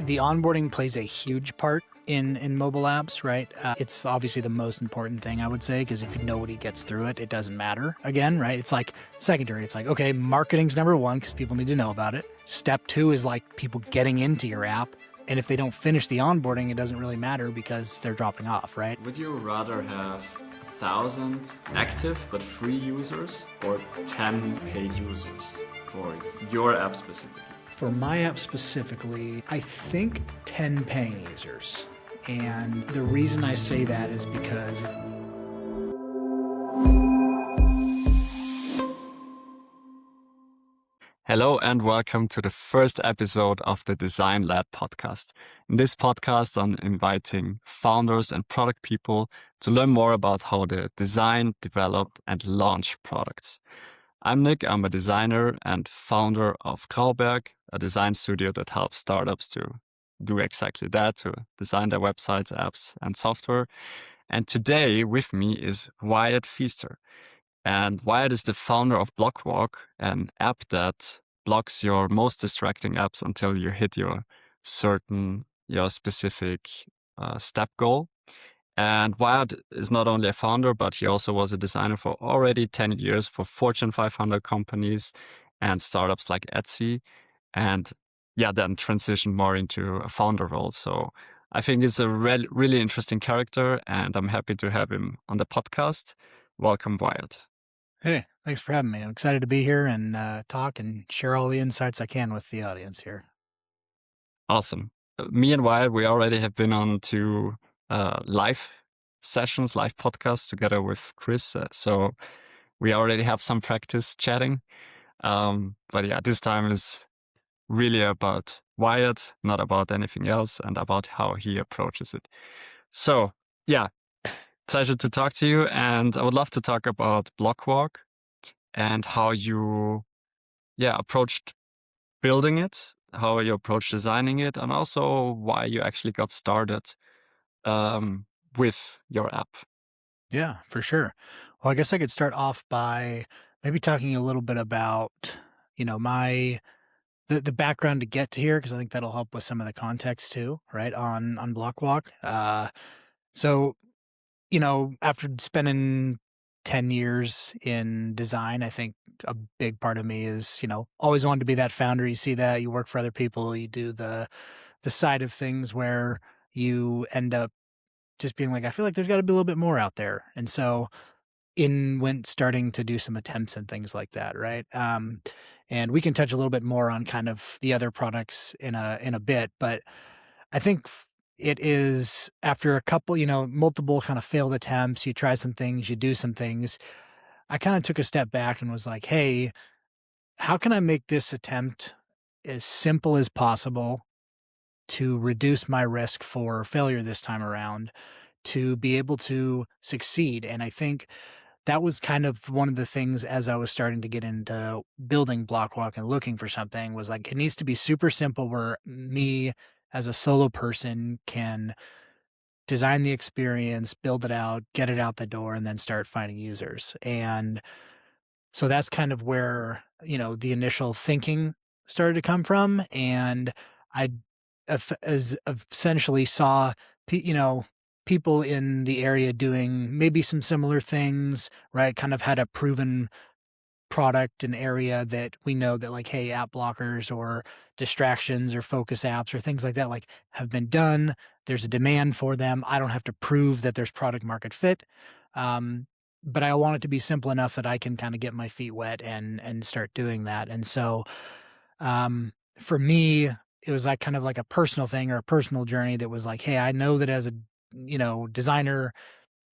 The onboarding plays a huge part in mobile apps, right? It's obviously the most important thing, I would say, because if nobody gets through it, it doesn't matter again, right? It's like secondary. It's like, okay, marketing's number one because people need to know about it. Step two is like people getting into your app. And if they don't finish the onboarding, it doesn't really matter because they're dropping off, right? Would you rather have 1,000 active but free users or 10 paid users for your app specifically? For my app specifically, I think 10 paying users. And the reason I say that is because Hello and welcome to the first episode of the Design Lab podcast. In this podcast, I'm inviting founders and product people to learn more about how they design, develop, and launch products. I'm Nick, I'm a designer and founder of Grauberg, a design studio that helps startups to do exactly that, to design their websites, apps, and software. And today with me is Wyatt Feaster. And Wyatt is the founder of Blockwalk, an app that blocks your most distracting apps until you hit your specific step goal. And Wyatt is not only a founder, but he also was a designer for already 10 years for Fortune 500 companies and startups like Etsy. And then transitioned more into a founder role. So I think he's a really interesting character, and I'm happy to have him on the podcast. Welcome, Wyatt. Hey, thanks for having me. I'm excited to be here and talk and share all the insights I can with the audience here. Awesome. Me and Wyatt, we already have been on to live sessions, live podcasts together with Chris. So we already have some practice chatting. But yeah, this time is really about Wyatt, not about anything else, and about how he approaches it. So yeah, pleasure to talk to you. And I would love to talk about Blockwalk and how you approached building it, how you approached designing it, and also why you actually got started with your app. Yeah, for sure. Well, I guess I could start off by maybe talking a little bit about, the background to get to here, because I think that'll help with some of the context too, right? On Blockwalk. So, after spending 10 years in design, I think a big part of me is, always wanted to be that founder. You see that, you work for other people, you do the side of things where you end up just being like, I feel like there's got to be a little bit more out there. And so in went starting to do some attempts and things like that, right? And we can touch a little bit more on kind of the other products in a bit, but I think it is after a couple, multiple kind of failed attempts, you try some things, you do some things. I kind of took a step back and was like, hey, how can I make this attempt as simple as possible to reduce my risk for failure this time around, to be able to succeed? And I think that was kind of one of the things as I was starting to get into building Blockwalk and looking for something was like, it needs to be super simple where me as a solo person can design the experience, build it out, get it out the door, and then start finding users. And so that's kind of where, the initial thinking started to come from. And I essentially saw, people in the area doing maybe some similar things, right? Kind of had a proven product, an area that we know that like, hey, app blockers or distractions or focus apps or things like that, like have been done. There's a demand for them. I don't have to prove that there's product market fit. But I want it to be simple enough that I can kind of get my feet wet and start doing that. And so, for me, it was like kind of like a personal thing or a personal journey that was like, hey, I know that as a, designer,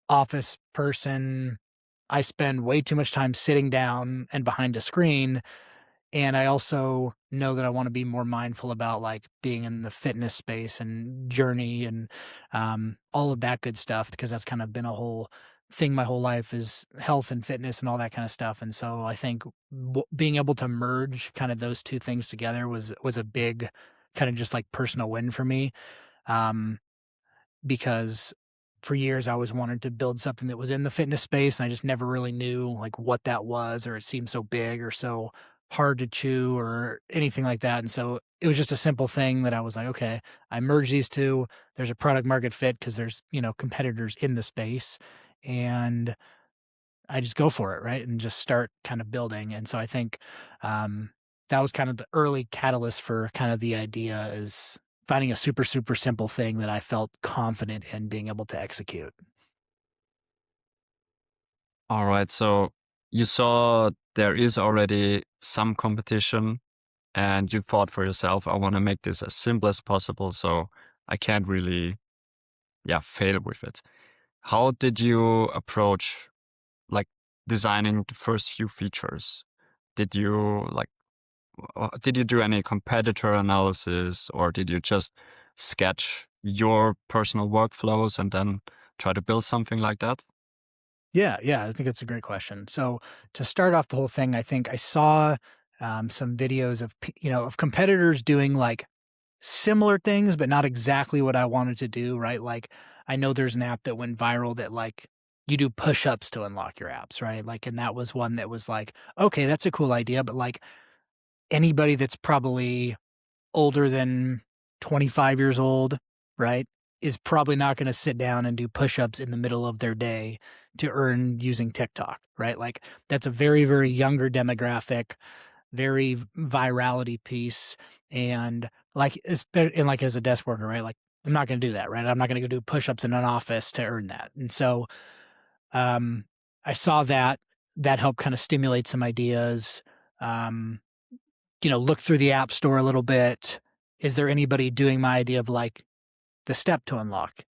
office person, I spend way too much time sitting down and behind a screen. And I also know that I want to be more mindful about like being in the fitness space and journey and all of that good stuff, because that's kind of been a whole thing my whole life is health and fitness and all that kind of stuff. And so I think being able to merge kind of those two things together was a big kind of just like personal win for me. Because for years I always wanted to build something that was in the fitness space, and I just never really knew like what that was, or it seemed so big or so hard to chew or anything like that. And so it was just a simple thing that I was like, okay, I merge these two. There's a product market fit because there's, competitors in the space. And I just go for it, right? And just start kind of building. And so I think um, that was kind of the early catalyst for kind of the idea is finding a super, super simple thing that I felt confident in being able to execute. All right. So you saw there is already some competition and you thought for yourself, I want to make this as simple as possible. So I can't really, yeah, fail with it. How did you approach like designing the first few features? Did you did you do any competitor analysis or did you just sketch your personal workflows and then try to build something like that? Yeah, yeah, I think it's a great question. So to start off the whole thing, I think I saw some videos of of competitors doing like similar things, but not exactly what I wanted to do. Right, like I know there's an app that went viral that like you do push-ups to unlock your apps, right? Like, and that was one that was like, okay, that's a cool idea, but like anybody that's probably older than 25 years old, right, is probably not gonna sit down and do push-ups in the middle of their day to earn using TikTok, right? Like, that's a very, very younger demographic, very virality piece, and, like, and, like, as a desk worker, right, like, I'm not gonna do that, right? I'm not gonna go do push-ups in an office to earn that, and so, um, I saw that. That helped kinda stimulate some ideas, um look through the app store a little bit. Is there anybody doing my idea of like the step to unlock?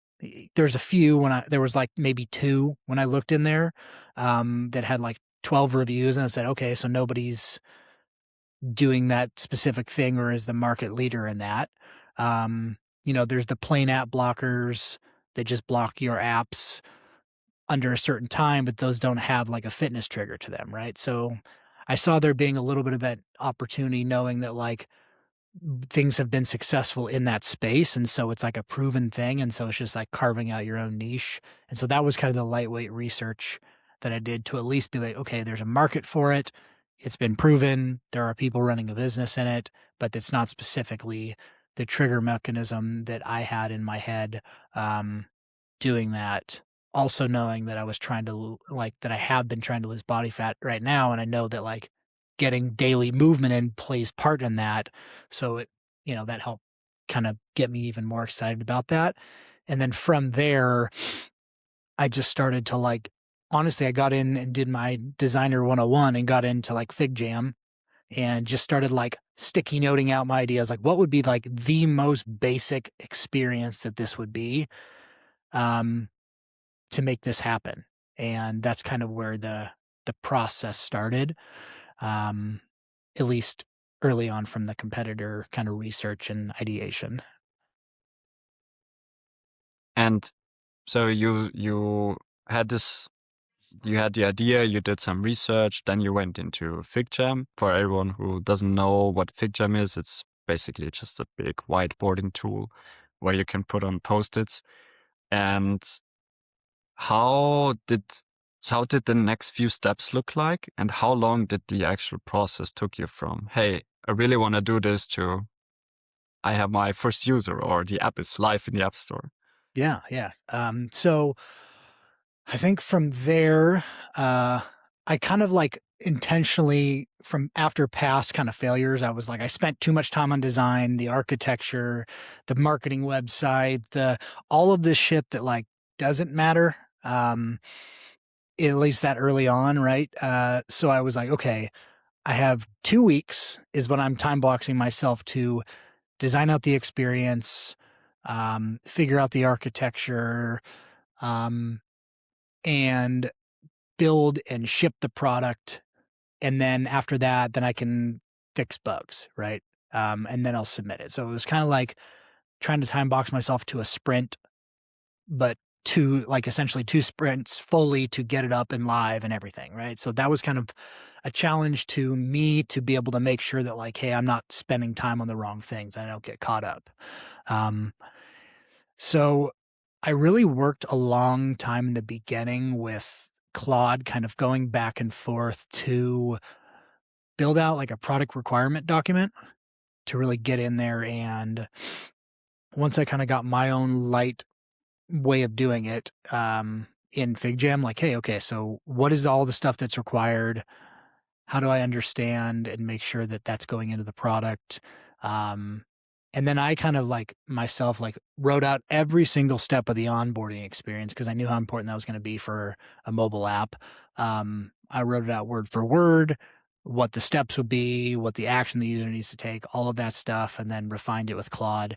There's a few there was like maybe two when I looked in there that had like 12 reviews and I said, okay, so nobody's doing that specific thing or is the market leader in that. There's the plain app blockers that just block your apps under a certain time, but those don't have like a fitness trigger to them, right? So I saw there being a little bit of that opportunity knowing that like things have been successful in that space, and so it's like a proven thing, and so it's just like carving out your own niche, and so that was kind of the lightweight research that I did to at least be like, "Okay, there's a market for it. It's been proven. There are people running a business in it, but it's not specifically the trigger mechanism that I had in my head, um, doing that." Also knowing that I was trying to like, that I have been trying to lose body fat right now, and I know that, like, getting daily movement in plays part in that, so that helped kind of get me even more excited about that. And then from there, I just started to like honestly, I got in and did my designer 101 and got into like Fig Jam and just started like sticky noting out my ideas like what would be like the most basic experience that this would be um to make this happen. And that's kind of where the process started. Um at least early on from the competitor kind of research and ideation. And so you had this you had the idea, you did some research, then you went into FigJam. For everyone who doesn't know what FigJam is, it's basically just a big whiteboarding tool where you can put on post-its. And how did how did the next few steps look like? And how long did the actual process took you from, hey, I really want to do this to I have my first user or the app is live in the App Store? Yeah, yeah. So I think from there, I kind of like intentionally from after past kind of failures, I was like, I spent too much time on design, the architecture, the marketing website, the all of this shit that like doesn't matter. At least that early on, right? So I was like, okay, I have 2 weeks is when I'm time boxing myself to design out the experience, figure out the architecture, um, and build and ship the product. And then after that, then I can fix bugs, right? And then I'll submit it. So it was kind of like trying to time box myself to a sprint, but two, like essentially two sprints fully to get it up and live and everything, right? So that was kind of a challenge to me to be able to make sure that like, hey, I'm not spending time on the wrong things. I don't get caught up. Um, So I really worked a long time in the beginning with Claude kind of going back and forth to build out like a product requirement document to really get in there. And once I kind of got my own light way of doing it in FigJam, like, hey, okay, so what is all the stuff that's required? How do I understand and make sure that that's going into the product? Um, and then I kind of like myself, like wrote out every single step of the onboarding experience because I knew how important that was going to be for a mobile app. I wrote it out word for word, what the steps would be, what the action the user needs to take, all of that stuff, and then refined it with Claude,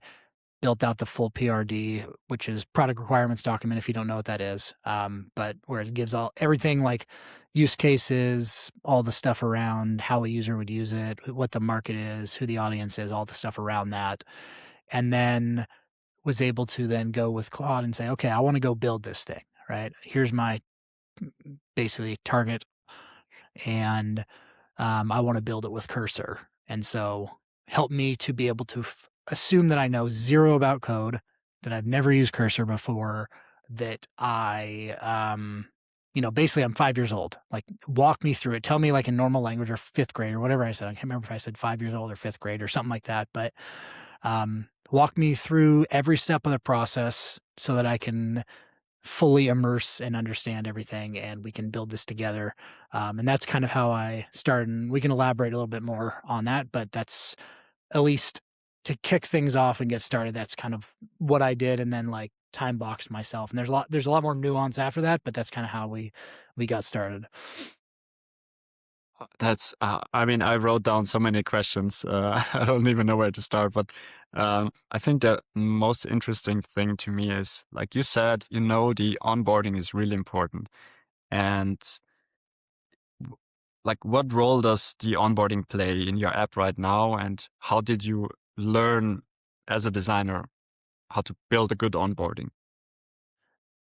built out the full PRD, which is product requirements document if you don't know what that is. But where it gives all everything like use cases, all the stuff around how a user would use it, what the market is, who the audience is, all the stuff around that. And then was able to then go with Claude and say, okay, I want to go build this thing, right? Here's my basically target and I want to build it with Cursor. And so help me to be able to assume that I know zero about code, that I've never used Cursor before, that basically I'm 5 years old. Like walk me through it. Tell me like in normal language or fifth grade or whatever I said. I can't remember if I said 5 years old or fifth grade or something like that. But walk me through every step of the process so that I can fully immerse and understand everything and we can build this together. And that's kind of how I started. And we can elaborate a little bit more on that, but that's at least to kick things off and get started. That's kind of what I did. And then like time boxed myself. And there's a lot more nuance after that, but that's kind of how we got started. That's, I mean, I wrote down so many questions. I don't even know where to start, but I think the most interesting thing to me is, like you said, the onboarding is really important. And like, what role does the onboarding play in your app right now? And how did you learn as a designer how to build a good onboarding?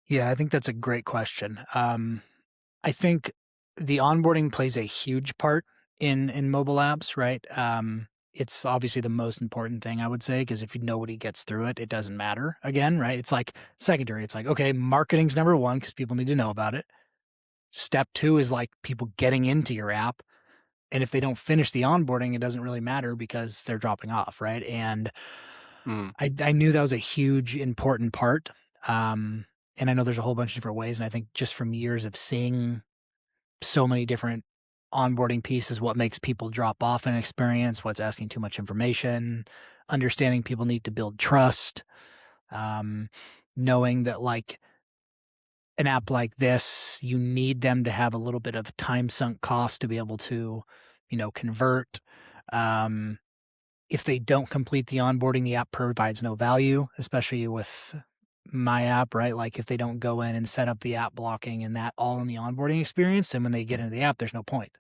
Yeah, I think that's a great question. I think the onboarding plays a huge part in mobile apps, right? It's obviously the most important thing I would say because if nobody gets through it, it doesn't matter again, right? It's like secondary. It's like okay, marketing's number one because people need to know about it. Step two is like people getting into your app, and if they don't finish the onboarding, it doesn't really matter because they're dropping off, right? And Mm. I knew that was a huge important part. And I know there's a whole bunch of different ways, and I think just from years of seeing so many different onboarding pieces, what makes people drop off an experience, what's asking too much information, understanding people need to build trust, um, knowing that like an app like this, you need them to have a little bit of time sunk cost to be able to, convert. Um, if they don't complete the onboarding, the app provides no value, especially with my app, right? Like if they don't go in and set up the app blocking and that all in the onboarding experience, then when they get into the app, there's no point.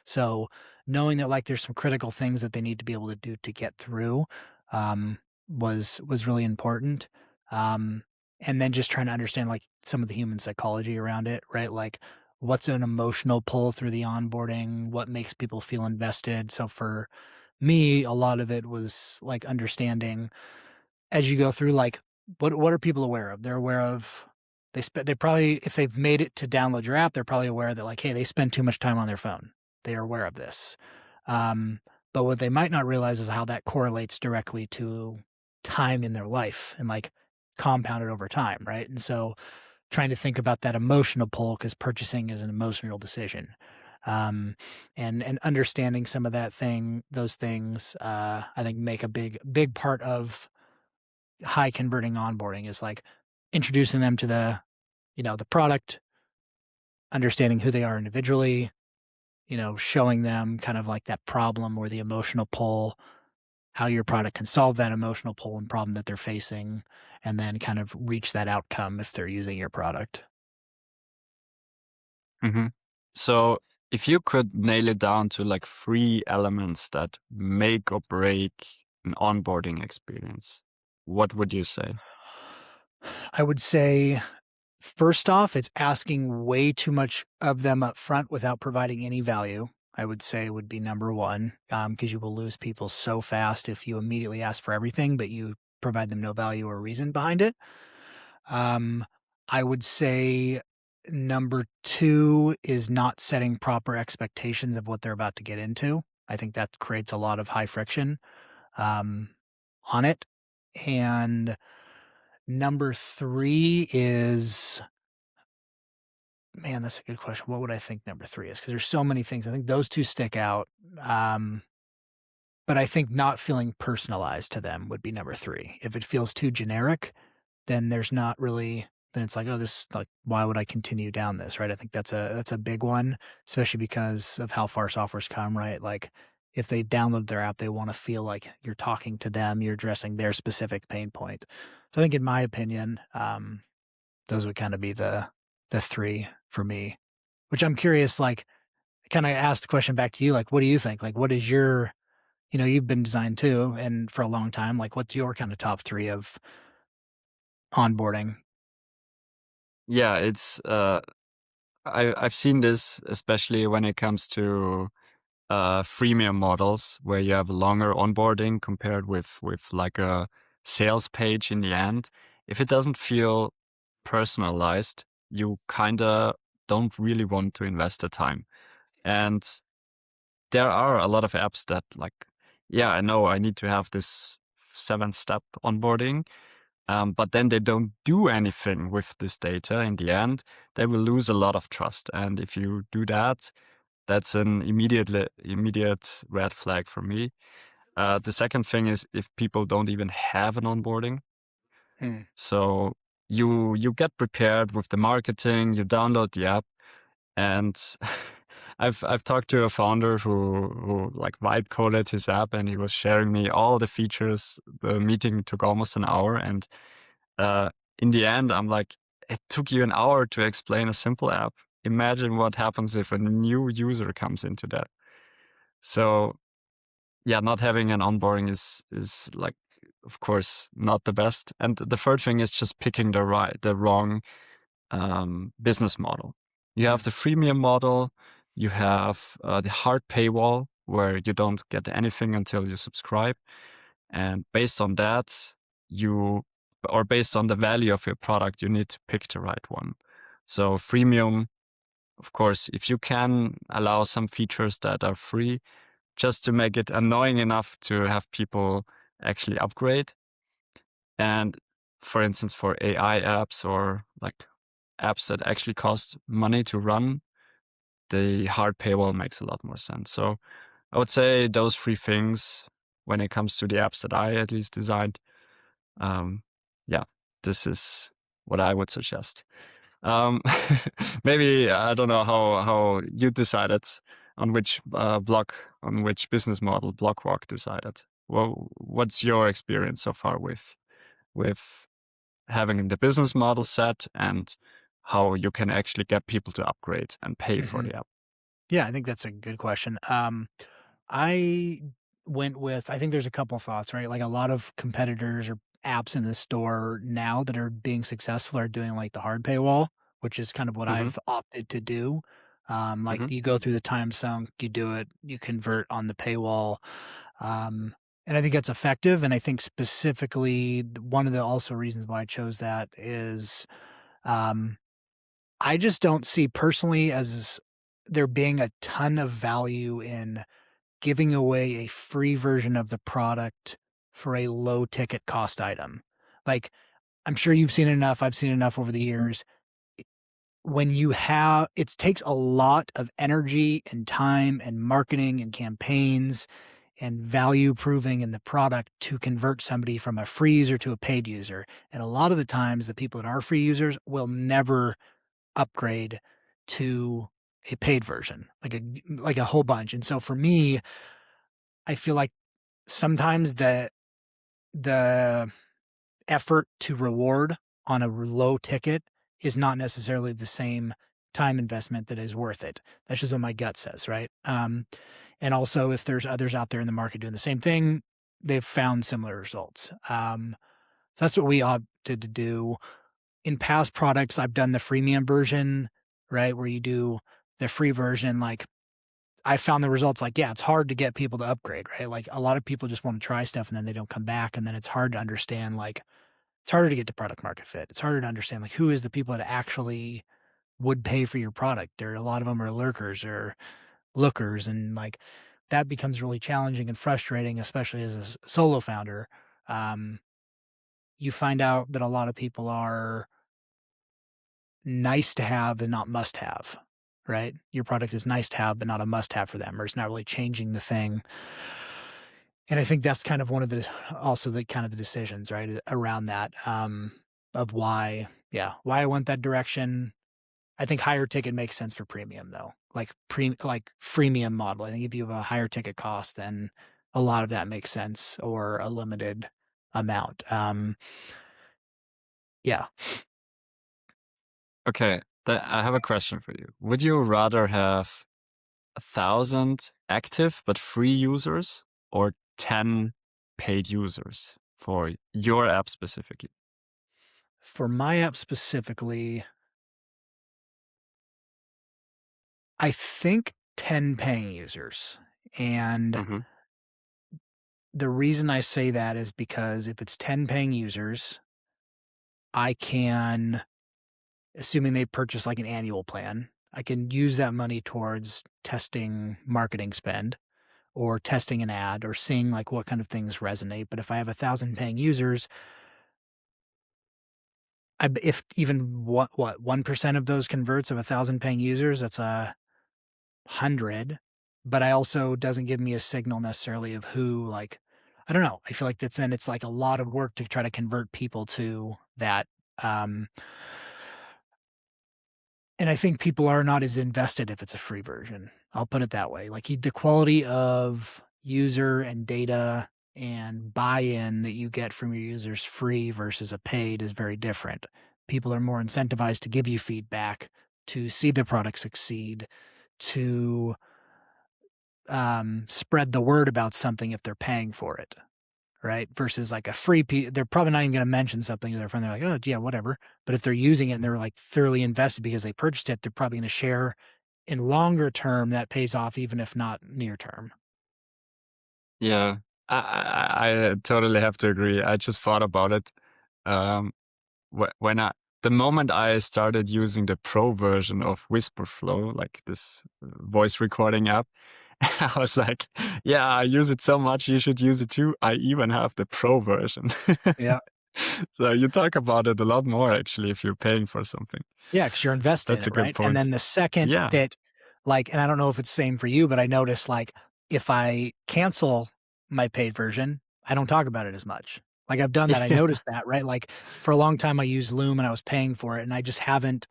So knowing that like there's some critical things that they need to be able to do to get through um, was really important. Um, and then just trying to understand like some of the human psychology around it, right? Like what's an emotional pull through the onboarding, what makes people feel invested. So for me, a lot of it was like understanding as you go through, like what are people aware of? They're aware of they probably if they've made it to download your app, they're probably aware that like, hey, they spend too much time on their phone. They are aware of this. Um, but what they might not realize is how that correlates directly to time in their life and like compounded over time, right? And so trying to think about that emotional pull because purchasing is an emotional decision. Um, and understanding some of those things, I think make a big part of high converting onboarding is like introducing them to the product, understanding who they are individually, showing them kind of like that problem or the emotional pull, how your product can solve that emotional pull and problem that they're facing, and then kind of reach that outcome if they're using your product. Hmm. So, if you could nail it down to like three elements that make or break an onboarding experience, what would you say? I would say first off, it's asking way too much of them up front without providing any value. I would say would be number one, because you will lose people so fast if you immediately ask for everything, but you provide them no value or reason behind it. Um, I would say number two is not setting proper expectations of what they're about to get into. I think that creates a lot of high friction um, on it. And number 3 is man, that's a good question. What would I think number 3 is? Because there's so many things. I think those 2 stick out, um, but I think not feeling personalized to them would be number 3. If it feels too generic, then there's not really then it's like, "Oh, this like, why would I continue down this?" Right? I think that's a big one, especially because of how far software's come, right? Like, if they download their app, they wanna feel like you're talking to them, you're addressing their specific pain point. So I think in my opinion, those would kinda be the 3 for me, which I'm curious, like, kinda ask the question back to you, like, what do you think? Like, what is your you've been designed too and for a long time, like, what's your kinda top 3 of onboarding? Yeah, it's I've seen this especially when it comes to freemium models where you have a longer onboarding compared with like a sales page in the end. If it doesn't feel personalized, you kinda don't really want to invest the time. And there are a lot of apps that like, yeah, I know I need to have this 7-step onboarding, but then they don't do anything with this data in the end, they will lose a lot of trust. And if you do that, that's an immediate red flag for me. The second thing is if people don't even have an onboarding. Hmm. So you get prepared with the marketing, you download the app, and I've talked to a founder who like vibe coded his app, and he was sharing me all the features. The meeting took almost an hour, and uh, in the end, I'm like, it took you an hour to explain a simple app. Imagine what happens if a new user comes into that. So yeah, not having an onboarding is like, of course, not the best. And the third thing is just picking the wrong business model. You have Hmm. the freemium model, you have the hard paywall where you don't get anything until you subscribe. And based on that, you or based on the value of your product, you need to pick the right one. So freemium, of course, if you can allow some features that are free, just to make it annoying enough to have people actually upgrade. And for instance, for AI apps or like apps that actually cost money to run, the hard paywall makes a lot more sense. So I would say those three things when it comes to the apps that I at least designed. Um, yeah, this is what I would suggest. Um, maybe I don't know how you decided on which on which business model Blockwalk decided. Well, what's your experience so far with having the business model set and how you can actually get people to upgrade and pay for Mhm. the app? Yeah, I think that's a good question. I went with I think there's a couple thoughts, right? Like a lot of competitors or apps in the store now that are being successful are doing like the hard paywall, which is kind of what Hmm. I've opted to do. Like Hmm. you go through the time sunk, you do it, you convert on the paywall. Um, and I think that's effective. And I think specifically one of the also reasons why I chose that is um, I just don't see personally as there being a ton of value in giving away a free version of the product for a low ticket cost item. Like, I'm sure you've seen enough, I've seen enough over the years. When you have it takes a lot of energy and time and marketing and campaigns and value proving in the product to convert somebody from a free user to a paid user. And a lot of the times, the people that are free users will never upgrade to a paid version, like a whole bunch. And so for me, I feel like sometimes the effort to reward on a low ticket is not necessarily the same time investment that is worth it. That's just what my gut says, right? And also, if there's others out there in the market doing the same thing, they've found similar results. That's what we opted to do. In past products, I've done the freemium version, right, where you do the free version. Like I found the results like, yeah, it's hard to get people to upgrade, right? Like a lot of people just want to try stuff and then they don't come back. And then it's hard to understand, like, it's harder to get to product market fit. It's harder to understand, like, who is the people that actually would pay for your product. There are a lot of them are lurkers or lookers. And like, that becomes really challenging and frustrating, especially as a solo founder. Um, you find out that a lot of people are nice to have and not must have, right? Your product is nice to have, but not a must have for them, or it's not really changing the thing. And I think that's kind of one of the also the kind of the decisions, right, around that, of why, yeah, why I went that direction. I think higher ticket makes sense for premium though, like freemium model. I think if you have a higher ticket cost, then a lot of that makes sense, or a limited amount. Yeah, Okay, I have a question for you. Would you rather have 1,000 active but free users or 10 paid users for your app specifically? for my app specifically, I think 10 paying users. And Hmm. the reason I say that is because if it's 10 paying users, I can, assuming they purchase like an annual plan, I can use that money towards testing marketing spend or testing an ad or seeing like what kind of things resonate. But if I have 1,000 paying users, if even what 1% of those converts of 1,000 paying users, that's 100. But I also doesn't give me a signal necessarily of who, like, I don't know. I feel like it's like a lot of work to try to convert people to that. Um, And I think people are not as invested if it's a free version. I'll put it that way. Like the quality of user and data and buy-in that you get from your users free versus a paid is very different. People are more incentivized to give you feedback, to see the product succeed, to spread the word about something if they're paying for it. Right? Versus like a they're probably not even going to mention something to their friend. They're like, oh, yeah, whatever. But if they're using it and they're like thoroughly invested because they purchased it, they're probably going to share in longer term that pays off, even if not near term. Yeah, I totally have to agree. I just thought about it. Um, when the moment I started using the pro version of Whisperflow, like this voice recording app, I was like, yeah, I use it so much, you should use it too. I even have the pro version. Yeah. So you talk about it a lot more actually if you're paying for something. Yeah. Cause you're invested in That's it. a good Right. And point. then the second Yeah. that, like, and I don't know if it's the same for you, but I noticed like if I cancel my paid version, I don't talk about it as much. Like I've done that. I Yeah, noticed that, right? Like for a long time, I used Loom and I was paying for it and I just haven't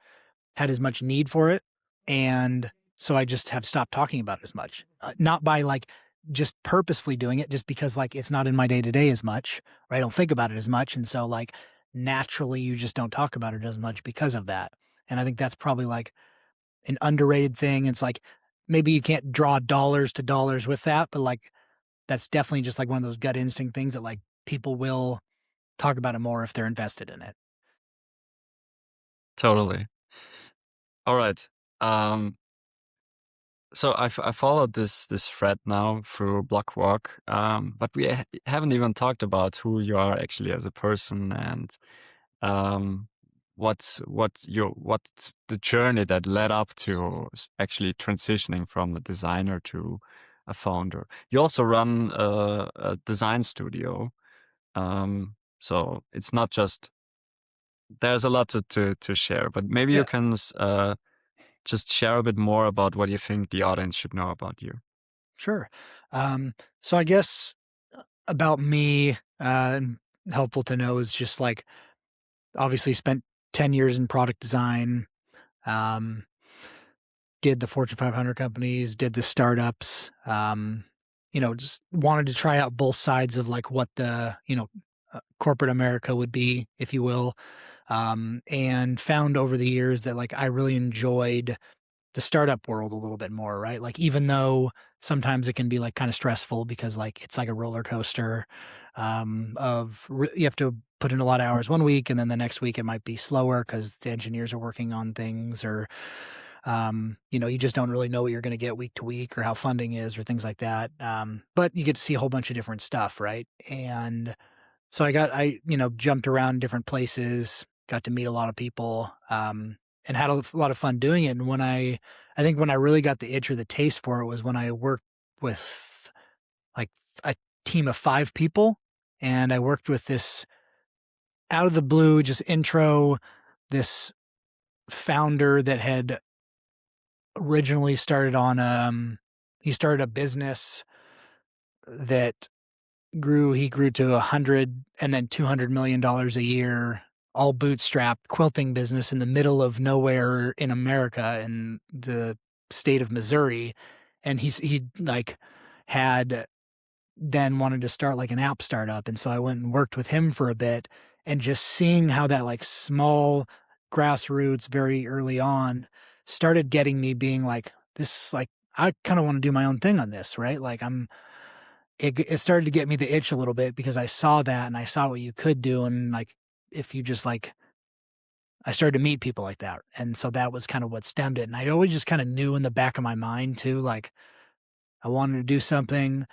had as much need for it, and so I just have stopped talking about it as much. Not by, like, just purposefully doing it, just because, like, it's not in my day-to-day as much, or I don't think about it as much, and so, like, naturally, you just don't talk about it as much because of that, and I think that's probably, like, an underrated thing. It's like, maybe you can't draw dollars to dollars with that, but, like, that's definitely just, like, one of those gut instinct things that, like, people will talk about it more if they're invested in it. totally. All right. Um, so I followed this thread now through Blockwalk, but we haven't even talked about who you are actually as a person and um, what's the journey that led up to actually transitioning from a designer to a founder. You also run a design studio, so it's not just there's a lot to share, but maybe you Yeah, can just share a bit more about what you think the audience should know about you. sure. So I guess about me, helpful to know is just like obviously spent 10 years in product design, um, did the Fortune 500 companies, did the startups, just wanted to try out both sides of like what the, corporate America would be, if you will. And found over the years that like I really enjoyed the startup world a little bit more, right? Like even though sometimes it can be like kind of stressful because like it's like a roller coaster you have to put in a lot of hours one week and then the next week it might be slower because the engineers are working on things or you just don't really know what you're going to get week to week or how funding is or things like that. But you get to see a whole bunch of different stuff, right? And so jumped around different places, got to meet a lot of people, and had a lot of fun doing it. And I think when I really got the itch or the taste for it was when I worked with like a team of 5 people. And I worked with this out of the blue, just intro, this founder that had originally started on, he started a business that he grew to 100 and then $200 million a year, all bootstrapped quilting business in the middle of nowhere in America in the state of Missouri. And he like had then wanted to start like an app startup. And so I went and worked with him for a bit, and just seeing how that like small grassroots very early on started getting me being like, this, like, I kind of want to do my own thing on this, right? Like it started to get me the itch a little bit because I saw that and I saw what you could do. And like, if you just like, I started to meet people like that. And so that was kind of what stemmed it. And I always just kind of knew in the back of my mind too, like I wanted to do something.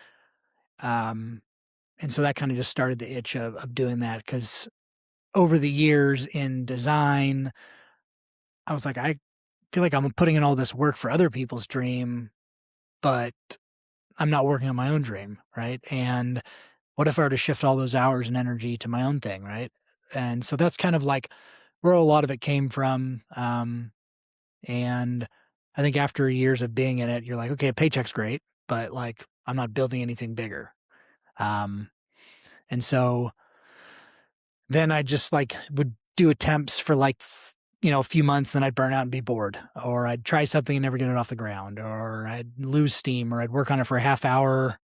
Um, and so that kind of just started the itch of doing that. Cause over the years in design, I was like, I feel like I'm putting in all this work for other people's dream, but I'm not working on my own dream. Right. And what if I were to shift all those hours and energy to my own thing, right? And so that's kind of like where a lot of it came from. And I think after years of being in it, you're like, okay, a paycheck's great, but like I'm not building anything bigger. Um, and so then I just like would do attempts for like, a few months, then I'd burn out and be bored, or I'd try something and never get it off the ground, or I'd lose steam, or I'd work on it for a half hour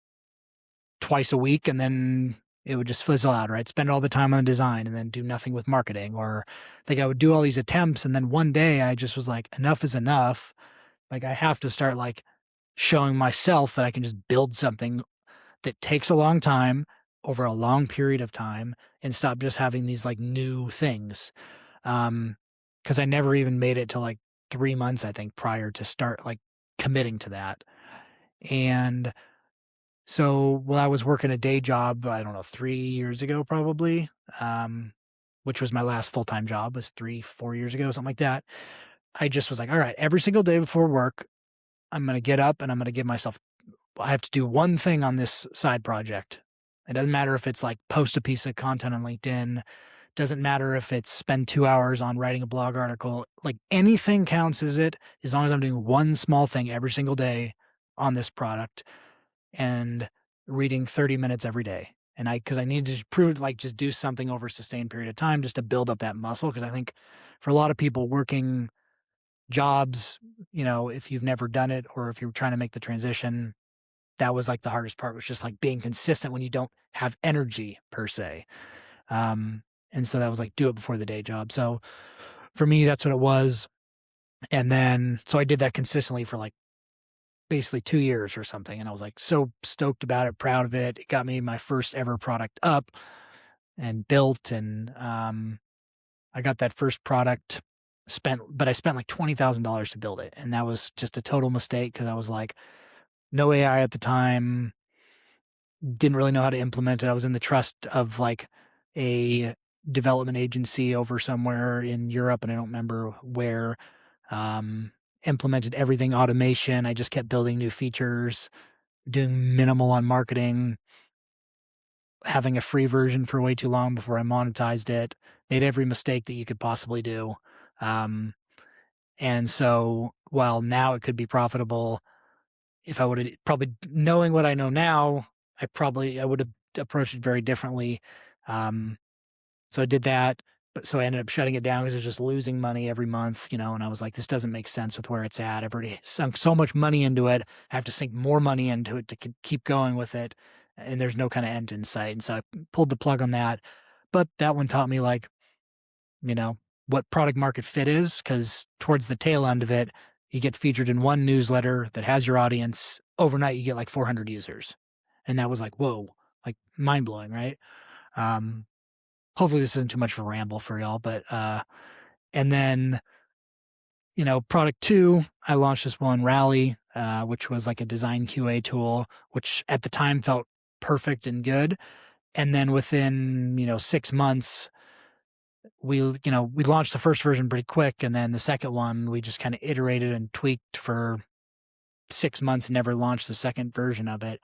twice a week, and then it would just fizzle out, or I'd spend all the time on the design and then do nothing with marketing. Or like I would do all these attempts, and then one day I just was like, enough is enough. Like I have to start like showing myself that I can just build something that takes a long time over a long period of time, and stop just having these like new things. Because I never even made it to like 3 months, I think, prior to start like committing to that. And so while I was working a day job, I don't know, 3 years ago, probably, um, which was my last full time job, was 3, 4 years ago, something like that. I just was like, all right, every single day before work, I'm going to get up and I'm going to give myself, I have to do one thing on this side project. It doesn't matter if it's like post a piece of content on LinkedIn, doesn't matter if it's spend 2 hours on writing a blog article, like anything counts as it, as long as I'm doing one small thing every single day on this product and reading 30 minutes every day. And because I needed to prove, like, just do something over a sustained period of time just to build up that muscle. Because I think for a lot of people working jobs, if you've never done it or if you're trying to make the transition, that was like the hardest part, was just like being consistent when you don't have energy per se. Um, and so that was like, do it before the day job. So for me, that's what it was. And then, so I did that consistently for like basically 2 years or something. And I was like so stoked about it, proud of it. It got me my first ever product up and built. And I got that first product but I spent like $20,000 to build it. And that was just a total mistake because I was like, no AI at the time, didn't really know how to implement it. I was in the trust of like a development agency over somewhere in Europe, and I don't remember where. Um, Implemented everything automation. I just kept building new features, doing minimal on marketing, having a free version for way too long before I monetized it, made every mistake that you could possibly do. Um, and so while now it could be profitable, if I would have probably knowing what I know now, I would have approached it very differently. Um, so I did that, but so I ended up shutting it down because it was just losing money every month, and I was like, this doesn't make sense with where it's at. I've already sunk so much money into it. I have to sink more money into it to keep going with it. And there's no kind of end in sight. And so I pulled the plug on that. But that one taught me like, you know, what product market fit is, because towards the tail end of it, you get featured in one newsletter that has your audience. Overnight, you get like 400 users. And that was like, whoa, like mind blowing, right? Um, Hopefully this isn't too much of a ramble for y'all, but, and then, product two, I launched this one, Rally, which was like a design QA tool, which at the time felt perfect and good. And then within, 6 months, we launched the first version pretty quick. And then the second one, we just kind of iterated and tweaked for 6 months and never launched the second version of it.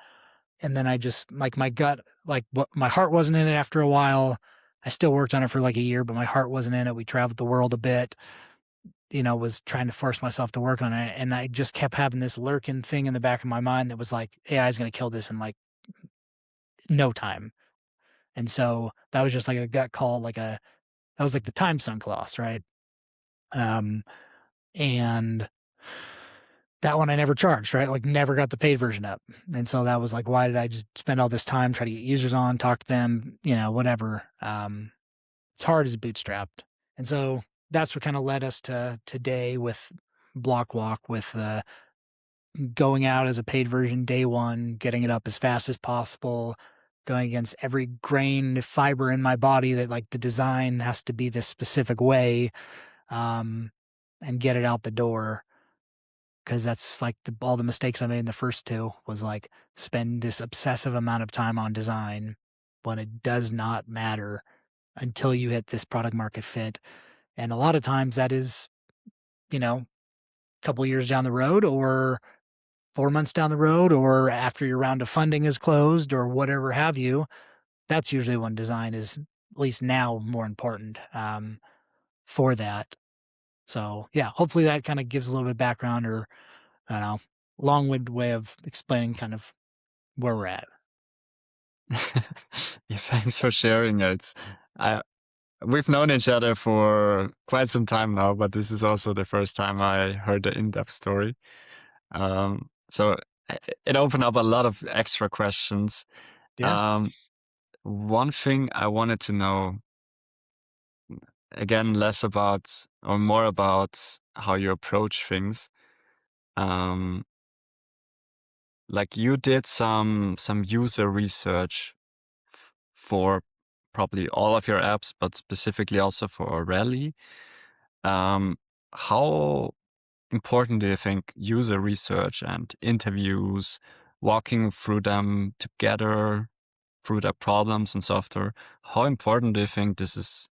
and then I just like my gut, like what my heart wasn't in it after a while. I still worked on it for like a year, but my heart wasn't in it. We traveled the world a bit, was trying to force myself to work on it. And I just kept having this lurking thing in the back of my mind that was like, AI is going to kill this in like no time. And so that was just like a gut call, that was like the time sunk loss, right? Um, and that one I never charged, right? Like never got the paid version up. And so that was like, why did I just spend all this time try to get users on, talk to them, whatever. It's hard as bootstrapped. And so that's what kind of led us to today with Blockwalk, with going out as a paid version day one, getting it up as fast as possible, going against every grain fiber in my body that like the design has to be this specific way, um, and get it out the door. Cause that's like all the mistakes I made in the first two was like spend this obsessive amount of time on design when it does not matter until you hit this product market fit. And a lot of times that is, a couple years down the road or 4 months down the road or after your round of funding is closed or whatever have you. That's usually when design is, at least now, more important, for that. So yeah, hopefully that kind of gives a little bit of background, or I don't know, long-winded way of explaining kind of where we're at. Yeah, thanks for sharing it. I We've known each other for quite some time now, but this is also the first time I heard the in-depth story. So it opened up a lot of extra questions. Yeah. Um, One thing I wanted to know, again, less about or more about how you approach things. Um, like you did some user research for probably all of your apps, but specifically also for Rally. Um, how important do you think user research and interviews, walking through them together, through their problems and software, how important do you think this is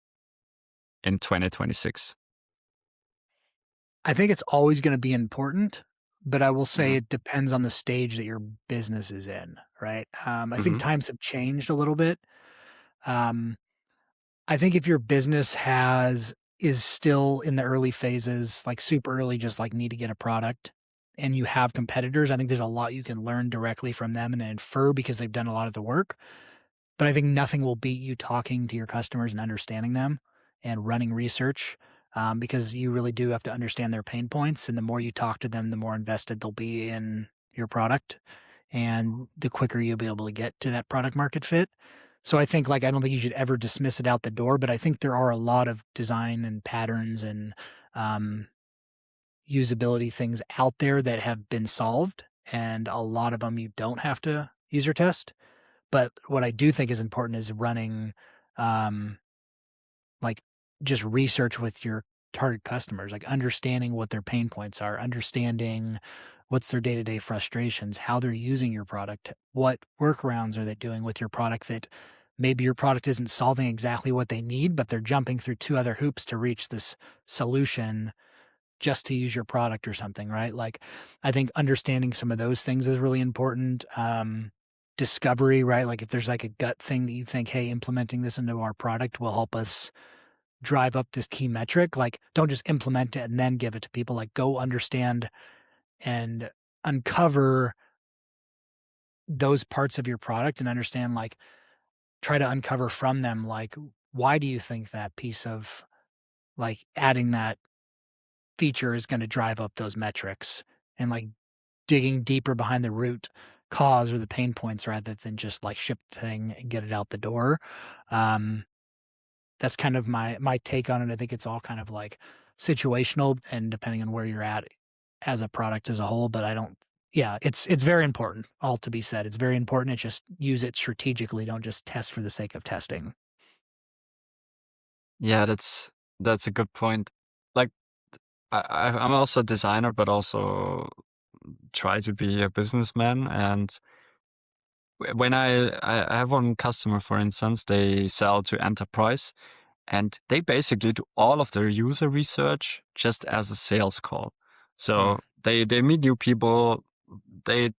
in 2026? I think it's always going to be important, but I will say Mm-hmm. it depends on the stage that your business is in, right? I think Mm-hmm. times have changed a little bit. Um, I think if your business is still in the early phases, like super early, just like need to get a product and you have competitors, I think there's a lot you can learn directly from them and infer because they've done a lot of the work. But I think nothing will beat you talking to your customers and understanding them and running research, because you really do have to understand their pain points. And the more you talk to them, the more invested they'll be in your product and the quicker you'll be able to get to that product market fit. So I think like I don't think you should ever dismiss it out the door, but I think there are a lot of design and patterns and um, usability things out there that have been solved, and a lot of them you don't have to user test. But what I do think is important is running, um, like just research with your target customers, like understanding what their pain points are, understanding what's their day-to-day frustrations, how they're using your product, what workarounds are they doing with your product that maybe your product isn't solving exactly what they need, but they're jumping through two other hoops to reach this solution just to use your product or something, right? Like, I think understanding some of those things is really important. Discovery, right? Like, if there's like a gut thing that you think, hey, implementing this into our product will help us drive up this key metric, like, don't just implement it and then give it to people. Like, go understand and uncover those parts of your product and understand, like, try to uncover from them, like, why do you think that piece of like adding that feature is going to drive up those metrics? And like digging deeper behind the root cause or the pain points rather than just like ship the thing and get it out the door. Um, that's kind of my take on it. I think it's all kind of like situational and depending on where you're at as a product as a whole. But I don't. Yeah, it's very important. All to be said, it's very important. It's just use it strategically. Don't just test for the sake of testing. Yeah, that's a good point. Like I'm also a designer, but also try to be a businessman. And when I have one customer, for instance, they sell to enterprise, and they basically do all of their user research just as a sales call. Hmm. So they meet new people, they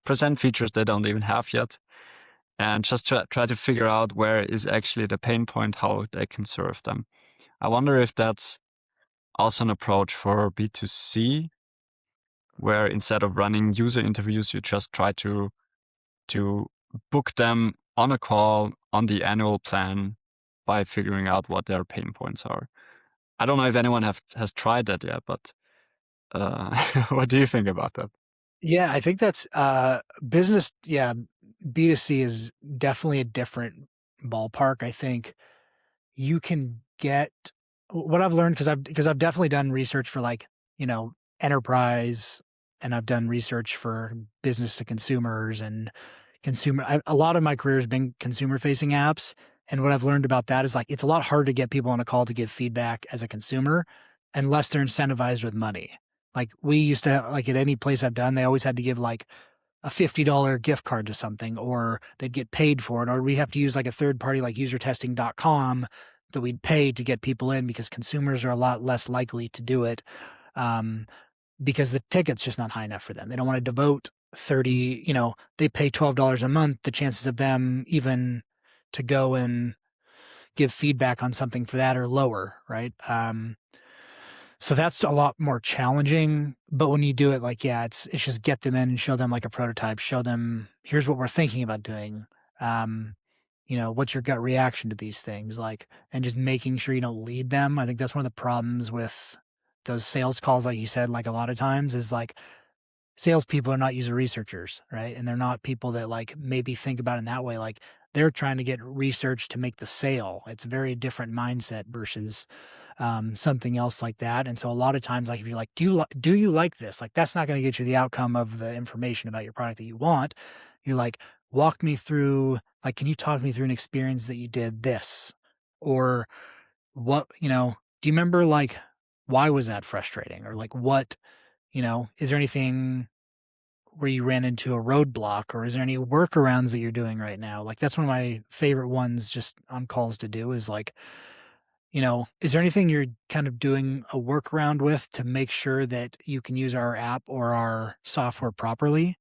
present features they don't even have yet, and just try to figure out where is actually the pain point, how they can serve them. I wonder if that's also an approach for B2C, where instead of running user interviews, you just try to book them on a call on the annual plan by figuring out what their pain points are. I don't know if anyone has tried that yet, but what do you think about that? Yeah, I think that's business. Yeah, B2C is definitely a different ballpark. I think you can get what I've learned because I've definitely done research for like, enterprise, and I've done research for business to consumers and a lot of my career has been consumer facing apps. And what I've learned about that is like, it's a lot harder to get people on a call to give feedback as a consumer unless they're incentivized with money. Like we used to, like at any place I've done, they always had to give like a $50 gift card to something, or they'd get paid for it, or we have to use like a third party like usertesting.com that we'd pay to get people in because consumers are a lot less likely to do it. Um, because the ticket's just not high enough for them. They don't want to devote 30, they pay $12 a month. The chances of them even to go and give feedback on something for that are lower, right? So that's a lot more challenging. But when you do it, like, yeah, it's just get them in and show them like a prototype, show them here's what we're thinking about doing. Um, what's your gut reaction to these things? Like, and just making sure you don't lead them. I think that's one of the problems with those sales calls, like you said, like a lot of times is like salespeople are not user researchers, right? And they're not people that like maybe think about it in that way. Like they're trying to get research to make the sale. It's a very different mindset versus something else like that. And so a lot of times, like if you're like, do you like this? Like that's not going to get you the outcome of the information about your product that you want. You're like, walk me through. Like, can you talk me through an experience that you did this, or what? Do you remember like why was that frustrating, or like what? Is there anything where you ran into a roadblock, or is there any workarounds that you're doing right now? Like that's one of my favorite ones just on calls to do is like, is there anything you're kind of doing a workaround with to make sure that you can use our app or our software properly?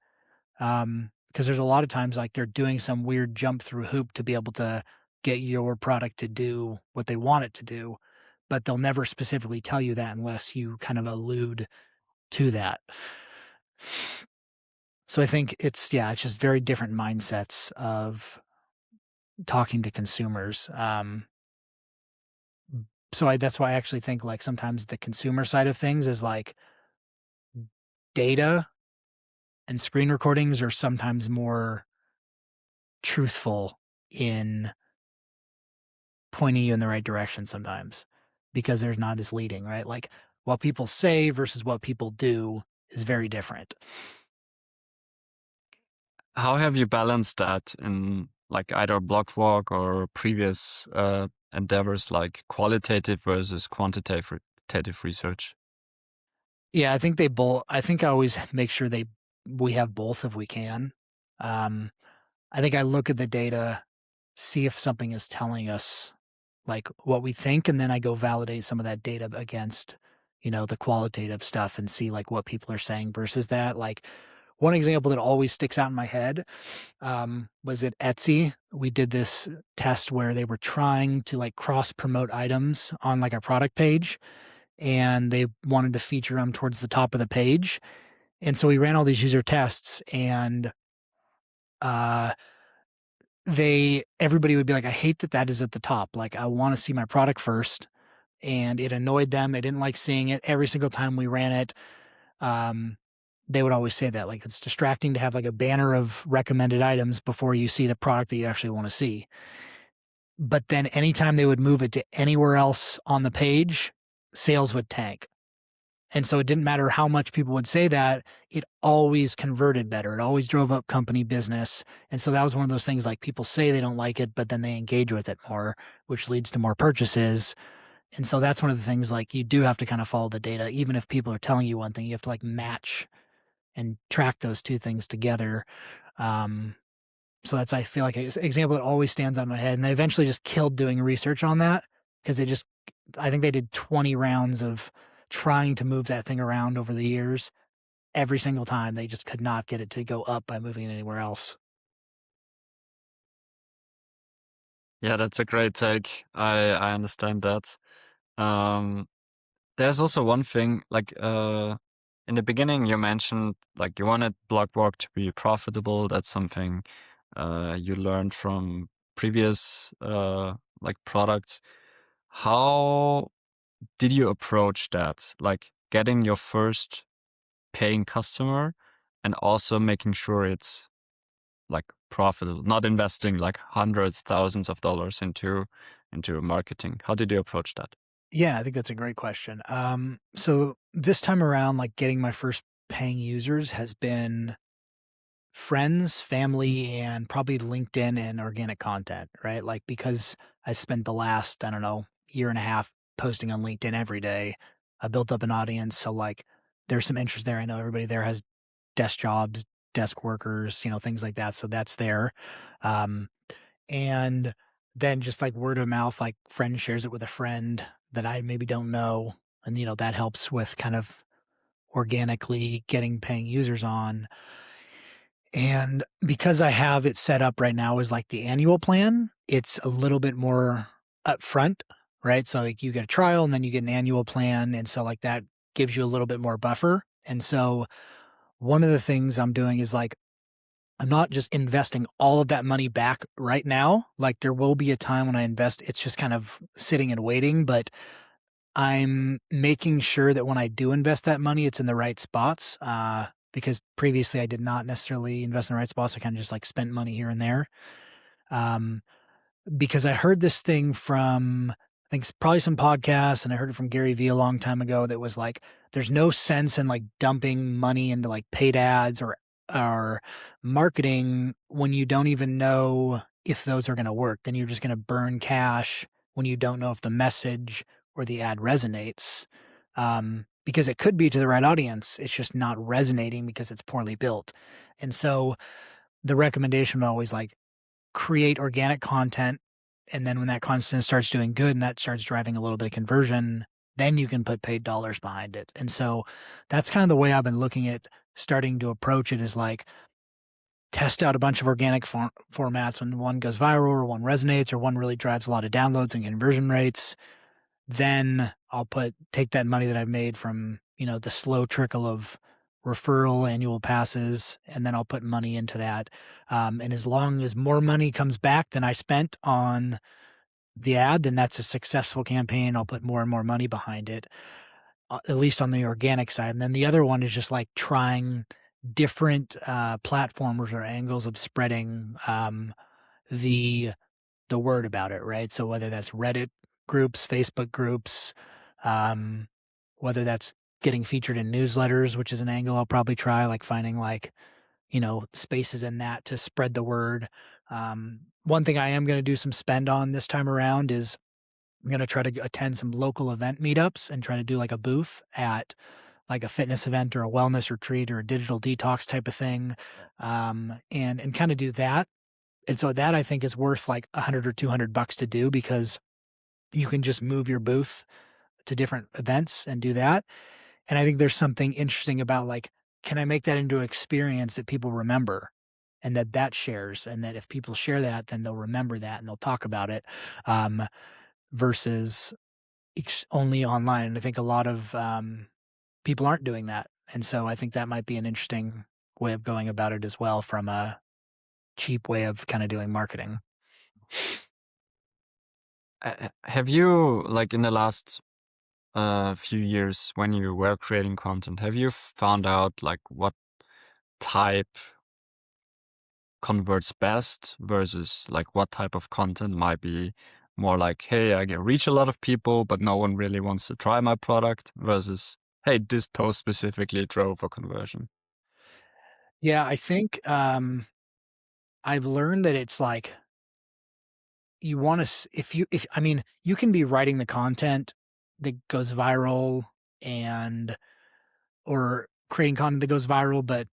Because there's a lot of times like they're doing some weird jump through hoop to be able to get your product to do what they want it to do, but they'll never specifically tell you that unless you kind of allude to that. So I think it's just very different mindsets of talking to consumers. That's why I actually think like sometimes the consumer side of things is like data and screen recordings are sometimes more truthful in pointing you in the right direction sometimes because they're not as leading, right? Like what people say versus what people do is very different. How have you balanced that in like either Blockwalk or previous endeavors like qualitative versus quantitative research? Yeah, I think I always make sure we have both if we can. Um, I think I look at the data, see if something is telling us like what we think, and then I go validate some of that data against, the qualitative stuff and see like what people are saying versus that. Like one example that always sticks out in my head was at Etsy. We did this test where they were trying to like cross promote items on like a product page, and they wanted to feature them towards the top of the page. And so we ran all these user tests, and uh, everybody would be like, I hate that that is at the top. Like, I want to see my product first. And it annoyed them. They didn't like seeing it. Every single time we ran it, um, they would always say that. Like, it's distracting to have like a banner of recommended items before you see the product that you actually want to see. But then anytime they would move it to anywhere else on the page, sales would tank. And so it didn't matter how much people would say that, it always converted better. It always drove up company business. And so that was one of those things like people say they don't like it, but then they engage with it more, which leads to more purchases. And so that's one of the things like you do have to kind of follow the data. Even if people are telling you one thing, you have to like match and track those two things together. Um, so that's, I feel like, an example that always stands out in my head. And they eventually just killed doing research on that because I think they did 20 rounds of trying to move that thing around over the years. every single time. They just could not get it to go up by moving it anywhere else. Yeah, that's a great take. I understand that. Um, there's also one thing, like, in the beginning you mentioned like you wanted Blockwalk to be profitable. That's something you learned from previous like products. How did you approach that? Like getting your first paying customer and also making sure it's like profitable, not investing like hundreds, thousands of dollars into marketing. How did you approach that? Yeah, I think that's a great question. So this time around, like getting my first paying users has been friends, family, and probably LinkedIn and organic content, right? Like because I spent the last, I don't know, year and a half posting on LinkedIn every day, I built up an audience. So like there's some interest there. I know everybody there has desk jobs, desk workers, things like that. So that's there. Um, and then just like word of mouth, like friend shares it with a friend that I maybe don't know. And, that helps with kind of organically getting paying users on. And because I have it set up right now as like the annual plan, it's a little bit more upfront, right? So like you get a trial and then you get an annual plan. And so like that gives you a little bit more buffer. And so one of the things I'm doing is like I'm not just investing all of that money back right now. Like there will be a time when I invest, it's just kind of sitting and waiting, but I'm making sure that when I do invest that money, it's in the right spots. Because previously I did not necessarily invest in the right spots. I kind of just like spent money here and there. Um, because I heard this thing from, I think it's probably some podcasts, and I heard it from Gary Vee a long time ago that was like, there's no sense in like dumping money into like paid ads or marketing when you don't even know if those are going to work. Then you're just going to burn cash when you don't know if the message or the ad resonates. Because it could be to the right audience. It's just not resonating because it's poorly built. And so the recommendation was always like, create organic content. And then when that content starts doing good and that starts driving a little bit of conversion, then you can put paid dollars behind it. And so that's kind of the way I've been looking at starting to approach it is like test out a bunch of organic formats when one goes viral or one resonates or one really drives a lot of downloads and conversion rates. Then I'll take that money that I've made from, the slow trickle of referral annual passes, and then I'll put money into that. And as long as more money comes back than I spent on the ad, then that's a successful campaign. I'll put more and more money behind it, at least on the organic side. And then the other one is just like trying different platforms or angles of spreading the the word about it, right? So whether that's Reddit groups, Facebook groups, um, whether that's getting featured in newsletters, which is an angle I'll probably try, like finding like, spaces in that to spread the word. One thing I am going to do some spend on this time around is I'm going to try to attend some local event meetups and try to do like a booth at like a fitness event or a wellness retreat or a digital detox type of thing. And kind of do that. And so that I think is worth like 100 or $200 to do because you can just move your booth to different events and do that. And I think there's something interesting about like, can I make that into an experience that people remember and that shares? And that if people share that, then they'll remember that and they'll talk about it um, versus only online. And I think a lot of people aren't doing that. And so I think that might be an interesting way of going about it as well from a cheap way of kind of doing marketing. Have you, like in the last few years when you were creating content, have you found out like what type converts best versus like what type of content might be more like, hey, I can reach a lot of people, but no one really wants to try my product versus, hey, this post specifically drove a conversion. Yeah, I think I've learned that it's like you want to if I mean you can be writing the content that goes viral and or creating content that goes viral, but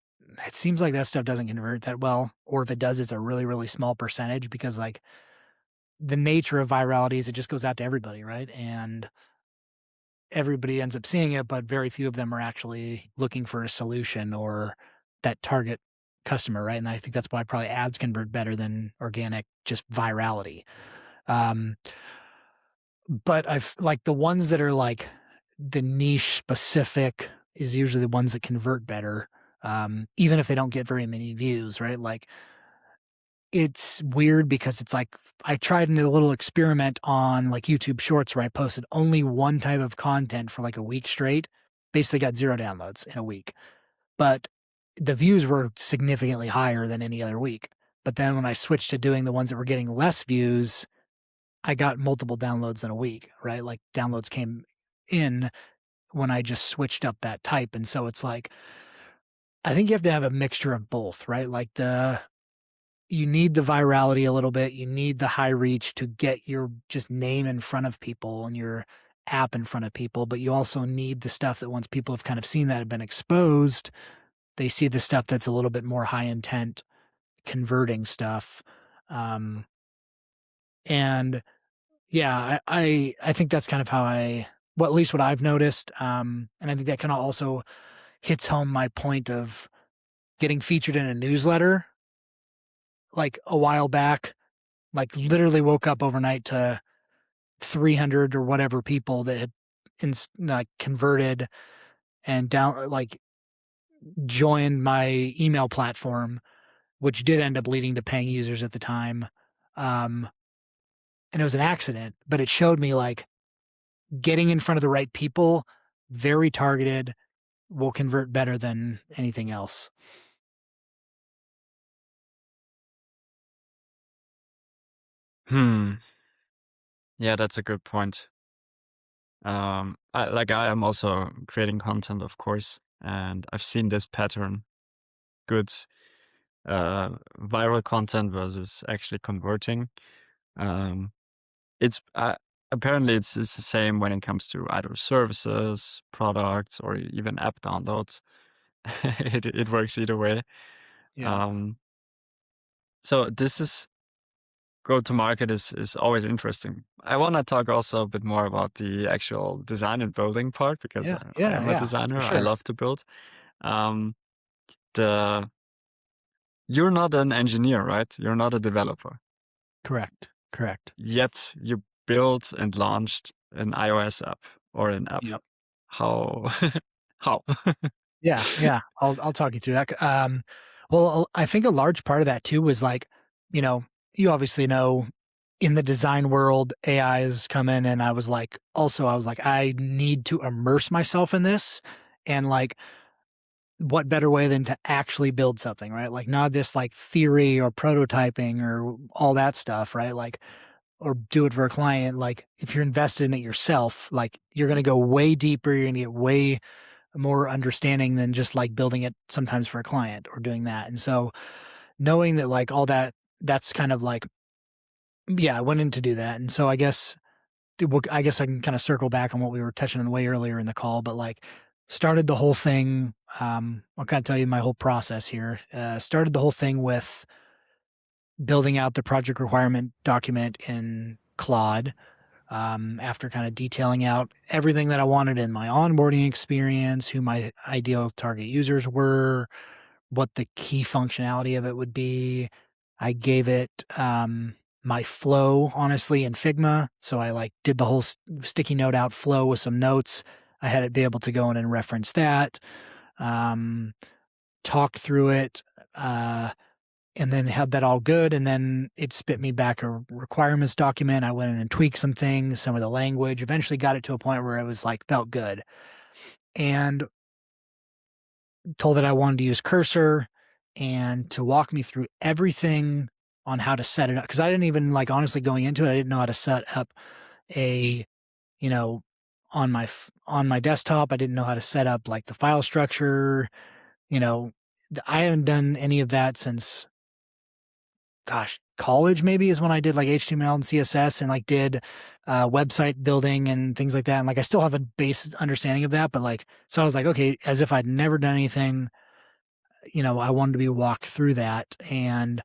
it seems like that stuff doesn't convert that well, or if it does, it's a really really small percentage because like the nature of virality is it just goes out to everybody, right? And everybody ends up seeing it, but very few of them are actually looking for a solution or that target customer, right? And I think that's why probably ads convert better than organic, just virality. Um, but I've like the ones that are like the niche specific is usually the ones that convert better, even if they don't get very many views, right? Like it's weird because it's like I tried a little experiment on like YouTube Shorts where I posted only one type of content for like a week straight, basically got 0 downloads in a week, but the views were significantly higher than any other week. But then when I switched to doing the ones that were getting less views, I got multiple downloads in a week, right? Like downloads came in when I just switched up that type. And so it's like, I think you have to have a mixture of both, right? Like you need the virality a little bit. You need the high reach to get your just name in front of people and your app in front of people. But you also need the stuff that once people have kind of seen that have been exposed, they see the stuff that's a little bit more high intent converting stuff. Um, and yeah, I think that's kind of how well, at least what I've noticed. And I think that kind of also hits home my point of getting featured in a newsletter like a while back, like literally woke up overnight to 300 or whatever people that had like converted and down like joined my email platform, which did end up leading to paying users at the time. Um, and it was an accident, but it showed me like getting in front of the right people, very targeted, will convert better than anything else. Hmm. Yeah, that's a good point. I am also creating content, of course, and I've seen this pattern. Good viral content versus actually converting. Um, it's apparently it's the same when it comes to either services, products, or even app downloads. It works either way. Yeah. Um, so this is go to market is always interesting. I want to talk also a bit more about the actual design and building part because Yeah. I Yeah. am a Yeah. For designer. I sure. love to build. Um, the You're not an engineer, right? You're not a developer. Correct. Correct. Yet you built and launched an iOS app or an app. Yep. How? How? Yeah. Yeah. I'll talk you through that. Well, I think a large part of that too was like, you know, you obviously know in the design world, AI has come in and I was like, I need to immerse myself in this. And like, what better way than to actually build something, right? Like not this like theory or prototyping or all that stuff, right? Like, or do it for a client. Like if you're invested in it yourself, like you're going to go way deeper. You're going to get way more understanding than just like building it sometimes for a client or doing that. And so knowing that like all that, that's kind of like, yeah, I went in to do that. And so I guess I can kind of circle back on what we were touching on way earlier in the call, but like started the whole thing. I'll kind of tell you my whole process here. Started the whole thing with building out the project requirement document in Claude. After kind of detailing out everything that I wanted in my onboarding experience, who my ideal target users were, what the key functionality of it would be. I gave it my flow, honestly, in Figma. So I like did the whole sticky note out flow with some notes. I had it be able to go in and reference that, um, talk through it, and then had that all good. And then it spit me back a requirements document. I went in and tweaked some things, some of the language, eventually got it to a point where it was like felt good. And told it I wanted to use Cursor and to walk me through everything on how to set it up. Cause I didn't even like honestly going into it, I didn't know how to set up a, you know, on my desktop. I didn't know how to set up like the file structure, you know, I haven't done any of that since gosh, college maybe is when I did like HTML and CSS and like did website building and things like that. And like I still have a base understanding of that, but like so I was like, okay, as if I'd never done anything, you know, I wanted to be walked through that. And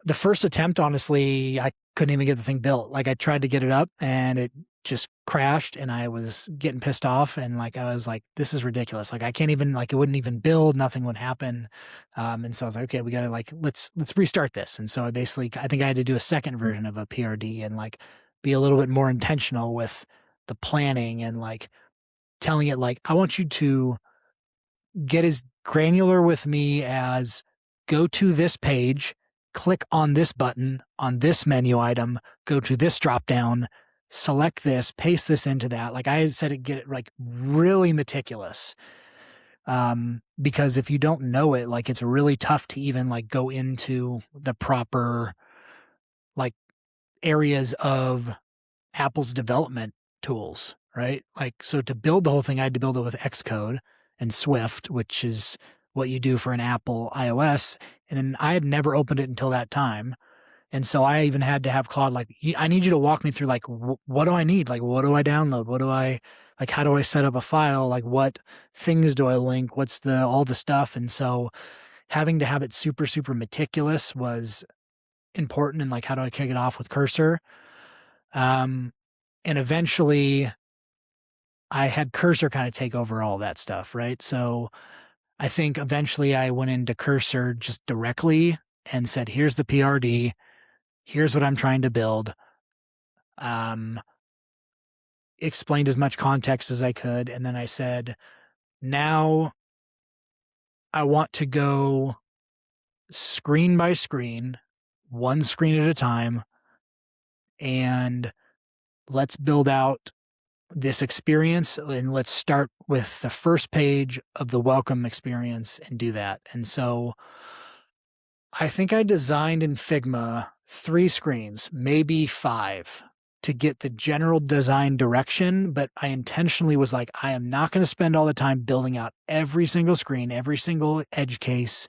the first attempt, honestly, I couldn't even get the thing built. Like I tried to get it up and it just crashed, and I was getting pissed off, and like I was like, this is ridiculous. Like I can't even, like it wouldn't even build, nothing would happen. And so I was like, okay, we gotta like let's restart this. And so I think I had to do a second version of a PRD and like be a little bit more intentional with the planning and like telling it like, I want you to get as granular with me as go to this page, click on this button on this menu item, go to this drop down, select this, paste this into that. Like I said, get it like really meticulous. Because if you don't know it, like it's really tough to even like go into the proper like areas of Apple's development tools, right? Like, so to build the whole thing, I had to build it with Xcode and Swift, which is what you do for an Apple iOS. And then I had never opened it until that time. And so I even had to have Claude, like, I need you to walk me through, like, what do I need? Like, what do I download? What do I, like, how do I set up a file? Like, what things do I link? What's all the stuff? And so having to have it super, super meticulous was important. And like, how do I kick it off with Cursor? Um, and eventually I had Cursor kind of take over all that stuff, right? So I think eventually I went into Cursor just directly and said, here's the PRD, here's what I'm trying to build. Um, Explained as much context as I could. And then I said, now I want to go screen by screen, one screen at a time, and let's build out this experience, and let's start with the first page of the welcome experience and do that. And so I think I designed in Figma 3 screens, maybe 5, to get the general design direction, but I intentionally was like, I am not going to spend all the time building out every single screen, every single edge case,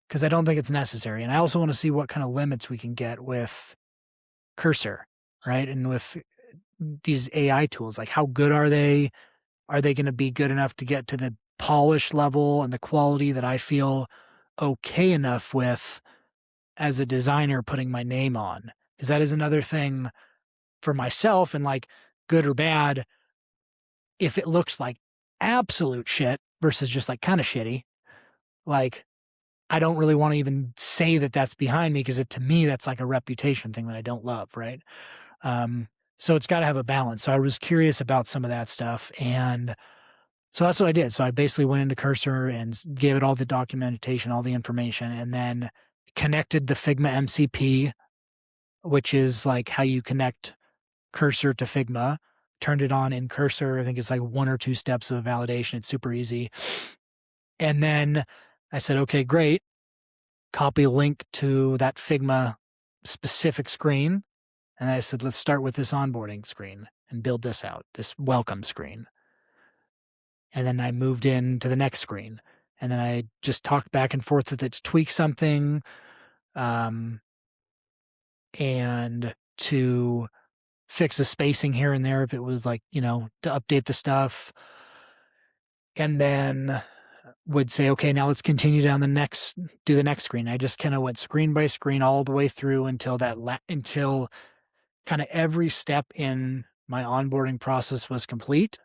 because I don't think it's necessary. And I also want to see what kind of limits we can get with Cursor, right? And with these AI tools, like how good are they? Are they going to be good enough to get to the polish level and the quality that I feel okay enough with as a designer putting my name on? Because that is another thing for myself, and like good or bad, if it looks like absolute shit versus just like kind of shitty, like I don't really want to even say that that's behind me, because to me, that's like a reputation thing that I don't love, right? Um, so it's got to have a balance. So I was curious about some of that stuff. And so that's what I did. So I basically went into Cursor and gave it all the documentation, all the information, and then connected the Figma MCP, which is like how you connect Cursor to Figma. Turned it on in Cursor. I think it's like 1 or 2 steps of validation. It's super easy. And then I said, okay, great. Copy link to that Figma specific screen. And I said, let's start with this onboarding screen and build this out, this welcome screen. And then I moved into the next screen. And then I just talked back and forth with it to tweak something, and to fix the spacing here and there if it was like, to update the stuff. And then would say, okay, now let's continue down do the next screen. I just kind of went screen by screen all the way through until until kind of every step in my onboarding process was complete.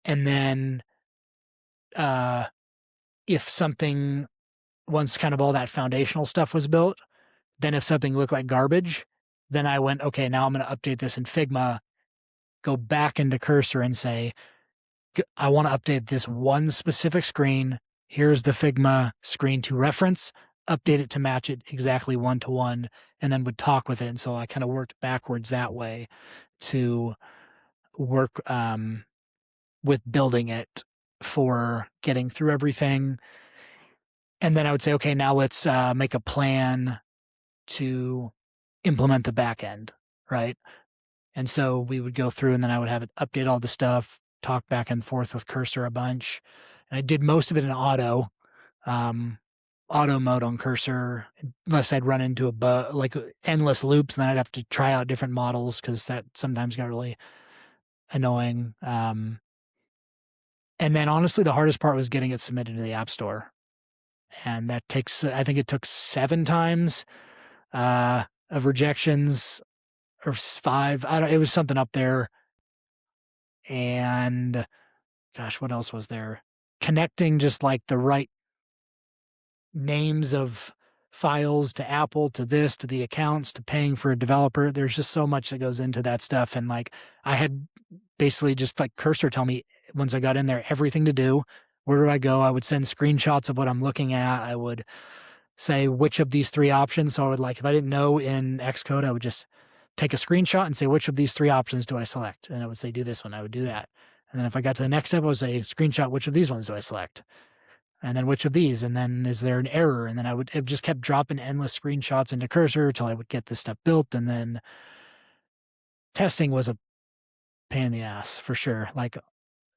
And then, if something, once kind of all that foundational stuff was built, then if something looked like garbage, then I went, okay, now I'm going to update this in Figma, go back into Cursor and say, I want to update this one specific screen. Here's the Figma screen to reference, update it to match it exactly 1-to-1, and then would talk with it. And so I kind of worked backwards that way to work with building it for getting through everything. And then I would say, okay, now let's make a plan to implement the back end, right? And so we would go through, and then I would have it update all the stuff, talk back and forth with Cursor a bunch. And I did most of it in um, auto mode on Cursor, unless I'd run into like endless loops, and then I'd have to try out different models, because that sometimes got really annoying. And then honestly, the hardest part was getting it submitted to the App Store. And that I think it took 7 times of rejections, or 5. It was something up there. and gosh, what else was there? Connecting just like the right names of files to Apple, to this, to the accounts, to paying for a developer. There's just so much that goes into that stuff. And like I had basically just like Cursor tell me once I got in there everything to do. Where do I go? I would send screenshots of what I'm looking at. I would say which of these three options. So I would like, if I didn't know in Xcode, I would just take a screenshot and say, which of these three options do I select? And I would say, do this one. I would do that. And then if I got to the next step, I would say, screenshot, which of these ones do I select? And then which of these? And then is there an error? And then it just kept dropping endless screenshots into Cursor until I would get this stuff built. And then testing was a pain in the ass for sure. Like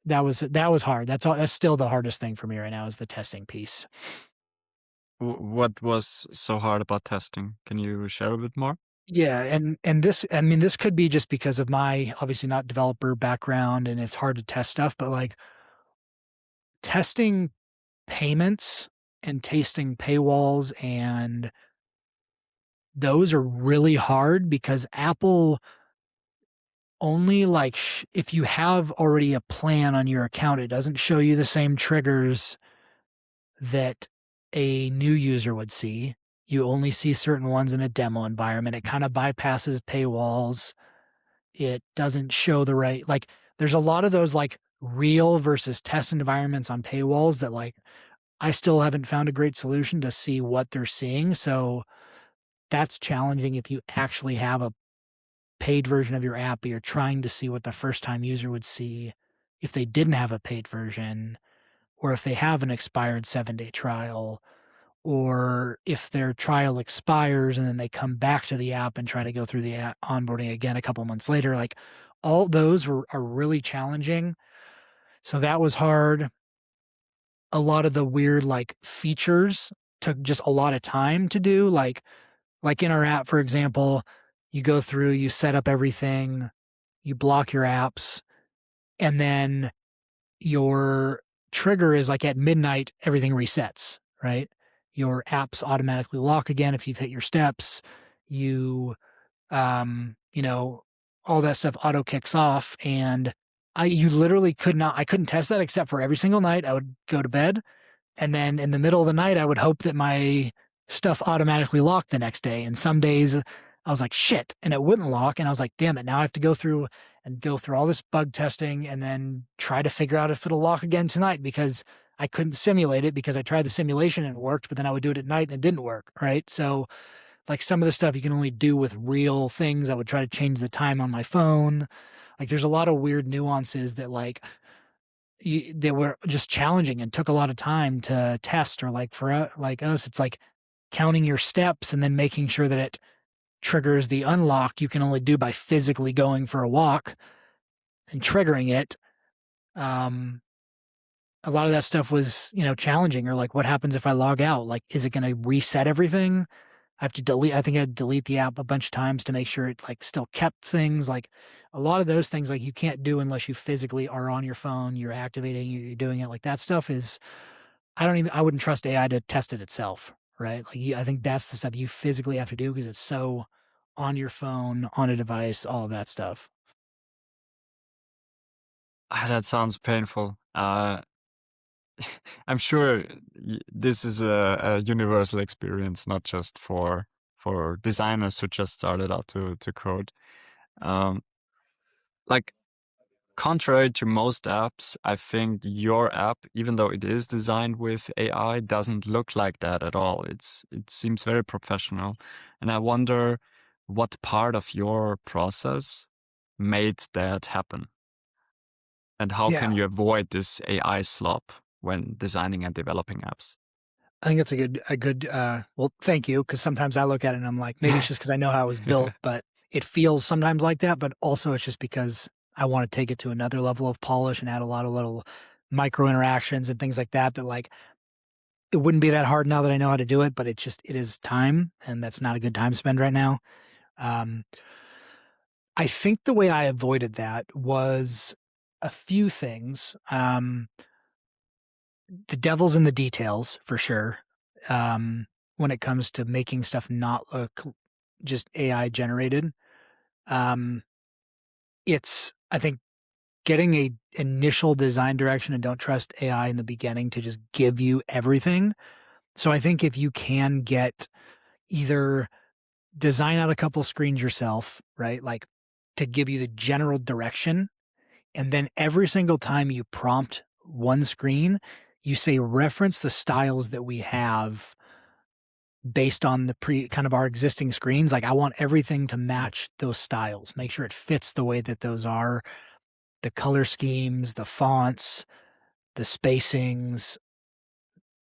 that was hard. That's all. That's still the hardest thing for me right now is the testing piece. What was so hard about testing? Can you share a bit more? Yeah, and this, I mean, this could be just because of my obviously not developer background, and it's hard to test stuff. But like testing payments and tasting paywalls, and those are really hard because Apple only like if you have already a plan on your account, it doesn't show you the same triggers that a new user would see. You only see certain ones in a demo environment. It kind of bypasses paywalls. It doesn't show the right, like, there's a lot of those like real versus test environments on paywalls that like I still haven't found a great solution to see what they're seeing. So that's challenging if you actually have a paid version of your app, but you're trying to see what the first time user would see if they didn't have a paid version, or if they have an expired 7-day trial, or if their trial expires and then they come back to the app and try to go through the onboarding again a couple months later. Like all those are really challenging. So that was hard. A lot of the weird like features took just a lot of time to do. Like in our app, for example, you go through, you set up everything, you block your apps, and then your trigger is like at midnight, everything resets, right? Your apps automatically lock again if you've hit your steps. You, you know, all that stuff auto kicks off. And you literally I couldn't test that except for every single night I would go to bed. And then in the middle of the night, I would hope that my stuff automatically locked the next day. And some days I was like, shit, and it wouldn't lock. And I was like, damn it, now I have to go through all this bug testing and then try to figure out if it'll lock again tonight because I couldn't simulate it because I tried the simulation and it worked, but then I would do it at night and it didn't work. Right. So like some of the stuff you can only do with real things. I would try to change the time on my phone. Like there's a lot of weird nuances that like they were just challenging and took a lot of time to test. Or like for like us, it's like counting your steps and then making sure that it triggers the unlock you can only do by physically going for a walk and triggering it. Um, a lot of that stuff was, challenging. Or like, what happens if I log out? Like, is it going to reset everything? I have to delete. I think I had to delete the app a bunch of times to make sure it like still kept things. Like a lot of those things, like you can't do unless you physically are on your phone. You're activating. You're doing it. Like that stuff is. I wouldn't trust AI to test it itself, right? Like I think that's the stuff you physically have to do because it's so on your phone, on a device, all of that stuff. Ah, that sounds painful. I'm sure this is a universal experience, not just for designers who just started out to code. Um, like contrary to most apps, I think your app, even though it is designed with AI, doesn't look like that at all. It seems very professional, and I wonder what part of your process made that happen, and how Yeah, can you avoid this AI slop when designing and developing apps? I think that's well, thank you. Cause sometimes I look at it and I'm like, maybe it's just cause I know how it was built, but it feels sometimes like that. But also it's just because I want to take it to another level of polish and add a lot of little micro interactions and things like that, that like, it wouldn't be that hard now that I know how to do it, but it is time. And that's not a good time spend right now. Um, I think the way I avoided that was a few things. The devil's in the details for sure. When it comes to making stuff not look just AI generated. Um, I think getting a initial design direction and don't trust AI in the beginning to just give you everything. So I think if you can get either design out a couple screens yourself, right? Like to give you the general direction. And then every single time you prompt one screen, you say reference the styles that we have based on the kind of our existing screens. Like I want everything to match those styles. Make sure it fits the way that those are, the color schemes, the fonts, the spacings,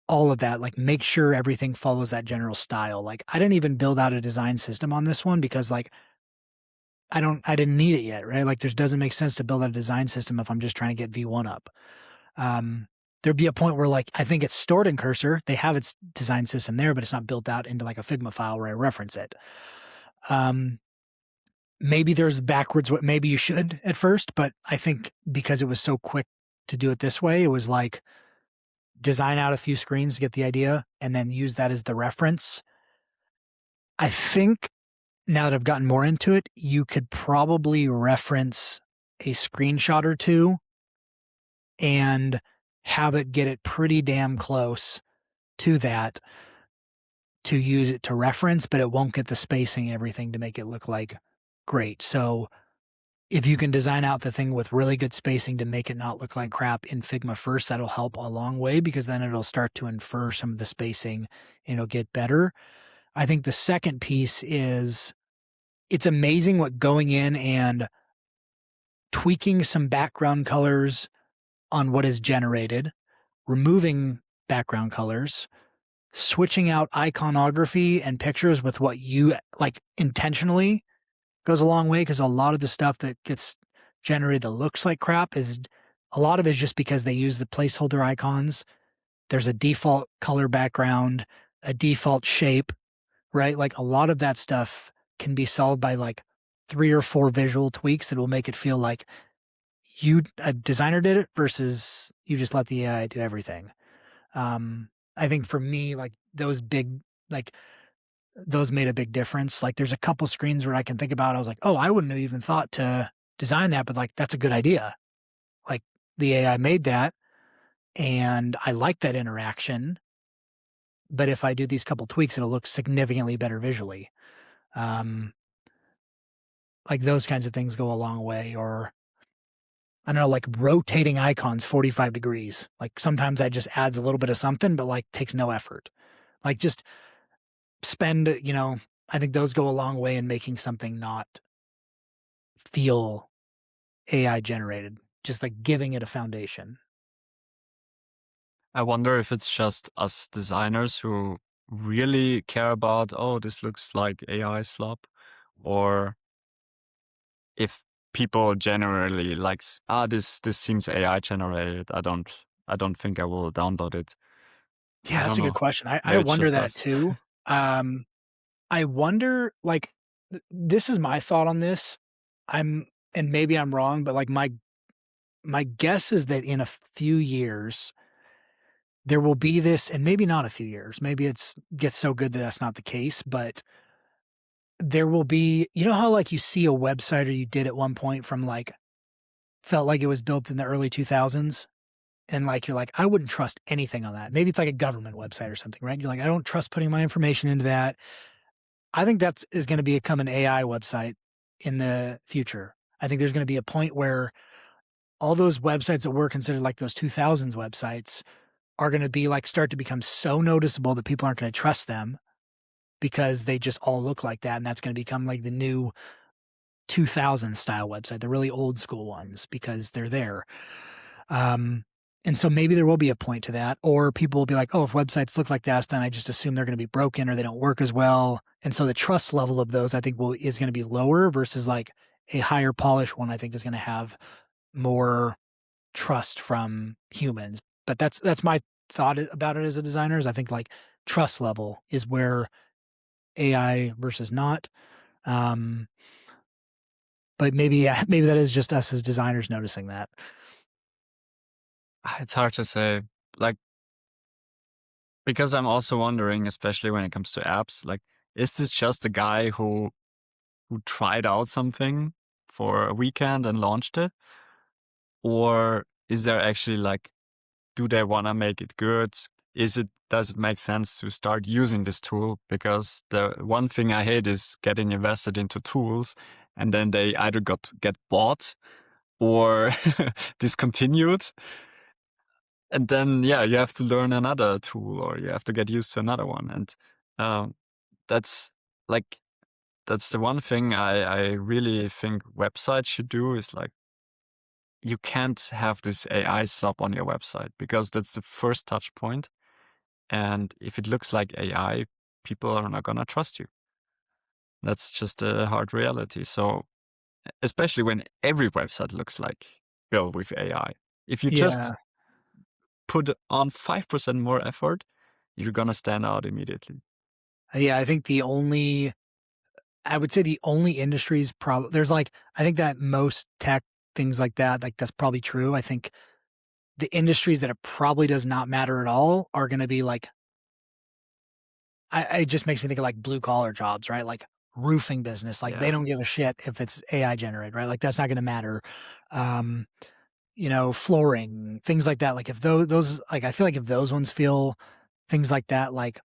all of that. Like make sure everything follows that general style. Like I didn't even build out a design system on this one because like I didn't need it yet, right? Like there's doesn't make sense to build out a design system if I'm just trying to get V1 up. Um, there'd be a point where like I think it's stored in Cursor. They have its design system there, but it's not built out into like a Figma file where I reference it. Um, maybe there's backwards what maybe you should at first, but I think because it was so quick to do it this way, it was like design out a few screens to get the idea and then use that as the reference. I think now that I've gotten more into it, you could probably reference a screenshot or two and have it get it pretty damn close to that to use it to reference, but it won't get the spacing, everything to make it look like great. So if you can design out the thing with really good spacing to make it not look like crap in Figma first, that'll help a long way because then it'll start to infer some of the spacing and it'll get better. I think the second piece is it's amazing what going in and tweaking some background colors on what is generated, removing background colors, switching out iconography and pictures with what you like intentionally goes a long way because a lot of the stuff that gets generated that looks like crap is a lot of it is just because they use the placeholder icons. There's a default color background, a default shape, right? Like a lot of that stuff can be solved by like 3 or 4 visual tweaks that will make it feel like a designer did it versus you just let the AI do everything. I think for me, like those made a big difference. Like there's a couple screens where I can think about, I was like, oh, I wouldn't have even thought to design that, but like that's a good idea. Like the AI made that and I like that interaction. But if I do these couple tweaks, it'll look significantly better visually. Um, like those kinds of things go a long way. Or I don't know, like rotating icons 45 degrees. Like sometimes that just adds a little bit of something, but like takes no effort. Like just I think those go a long way in making something not feel AI generated, just like giving it a foundation. I wonder if it's just us designers who really care about, oh, this looks like AI slop, or if people generally likes, this seems AI generated. I don't think I will download it. Yeah, I that's don't a good know. question. I Maybe it's wonder just that us. too. Um, I wonder, like, this is my thought on this. And maybe I'm wrong, but like my guess is that in a few years there will be this, and maybe not a few years. Maybe it's gets so good that that's not the case, but there will be, you know how like you see a website or you did at one point from like felt like it was built in the early 2000s and like you're like I wouldn't trust anything on that. Maybe it's like a government website or something, right? You're like I don't trust putting my information into that. I think that's is going to become an AI website in the future. I think there's going to be a point where all those websites that were considered like those 2000s websites are going to be like start to become so noticeable that people aren't going to trust them because they just all look like that. And that's going to become like the new 2000 style website, the really old school ones because they're there. Um, and so maybe there will be a point to that, or people will be like, oh, if websites look like that, then I just assume they're going to be broken or they don't work as well. And so the trust level of those, I think, is going to be lower versus like a higher polish one. I think is going to have more trust from humans. But that's my thought about it as a designer. Is I think like trust level is where AI versus not. Um, but maybe yeah, maybe that is just us as designers noticing that. It's hard to say. Like, because I'm also wondering, especially when it comes to apps, like, is this just a guy who tried out something for a weekend and launched it? Or is there actually like, do they want to make it good? Does it make sense to start using this tool? Because the one thing I hate is getting invested into tools and then they either get bought or discontinued. And then, yeah, you have to learn another tool or you have to get used to another one. And um, that's like, that's the one thing I really think websites should do is like, you can't have this AI slop on your website because that's the first touch point. And if it looks like AI, people are not going to trust you. That's just a hard reality. So, especially when every website looks like built with AI, if you just Yeah. put on 5% more effort, you're going to stand out immediately. Yeah, I think I would say the only industries probably there's like I think that most tech things like that's probably true. I think the industries that it probably does not matter at all are going to be like it just makes me think of like blue collar jobs, right? Like roofing business, like they Yeah. don't give a shit if it's AI generated, right? Like that's not going to matter. Um, flooring, things like that. Like if those like I feel like if those ones feel things like that, like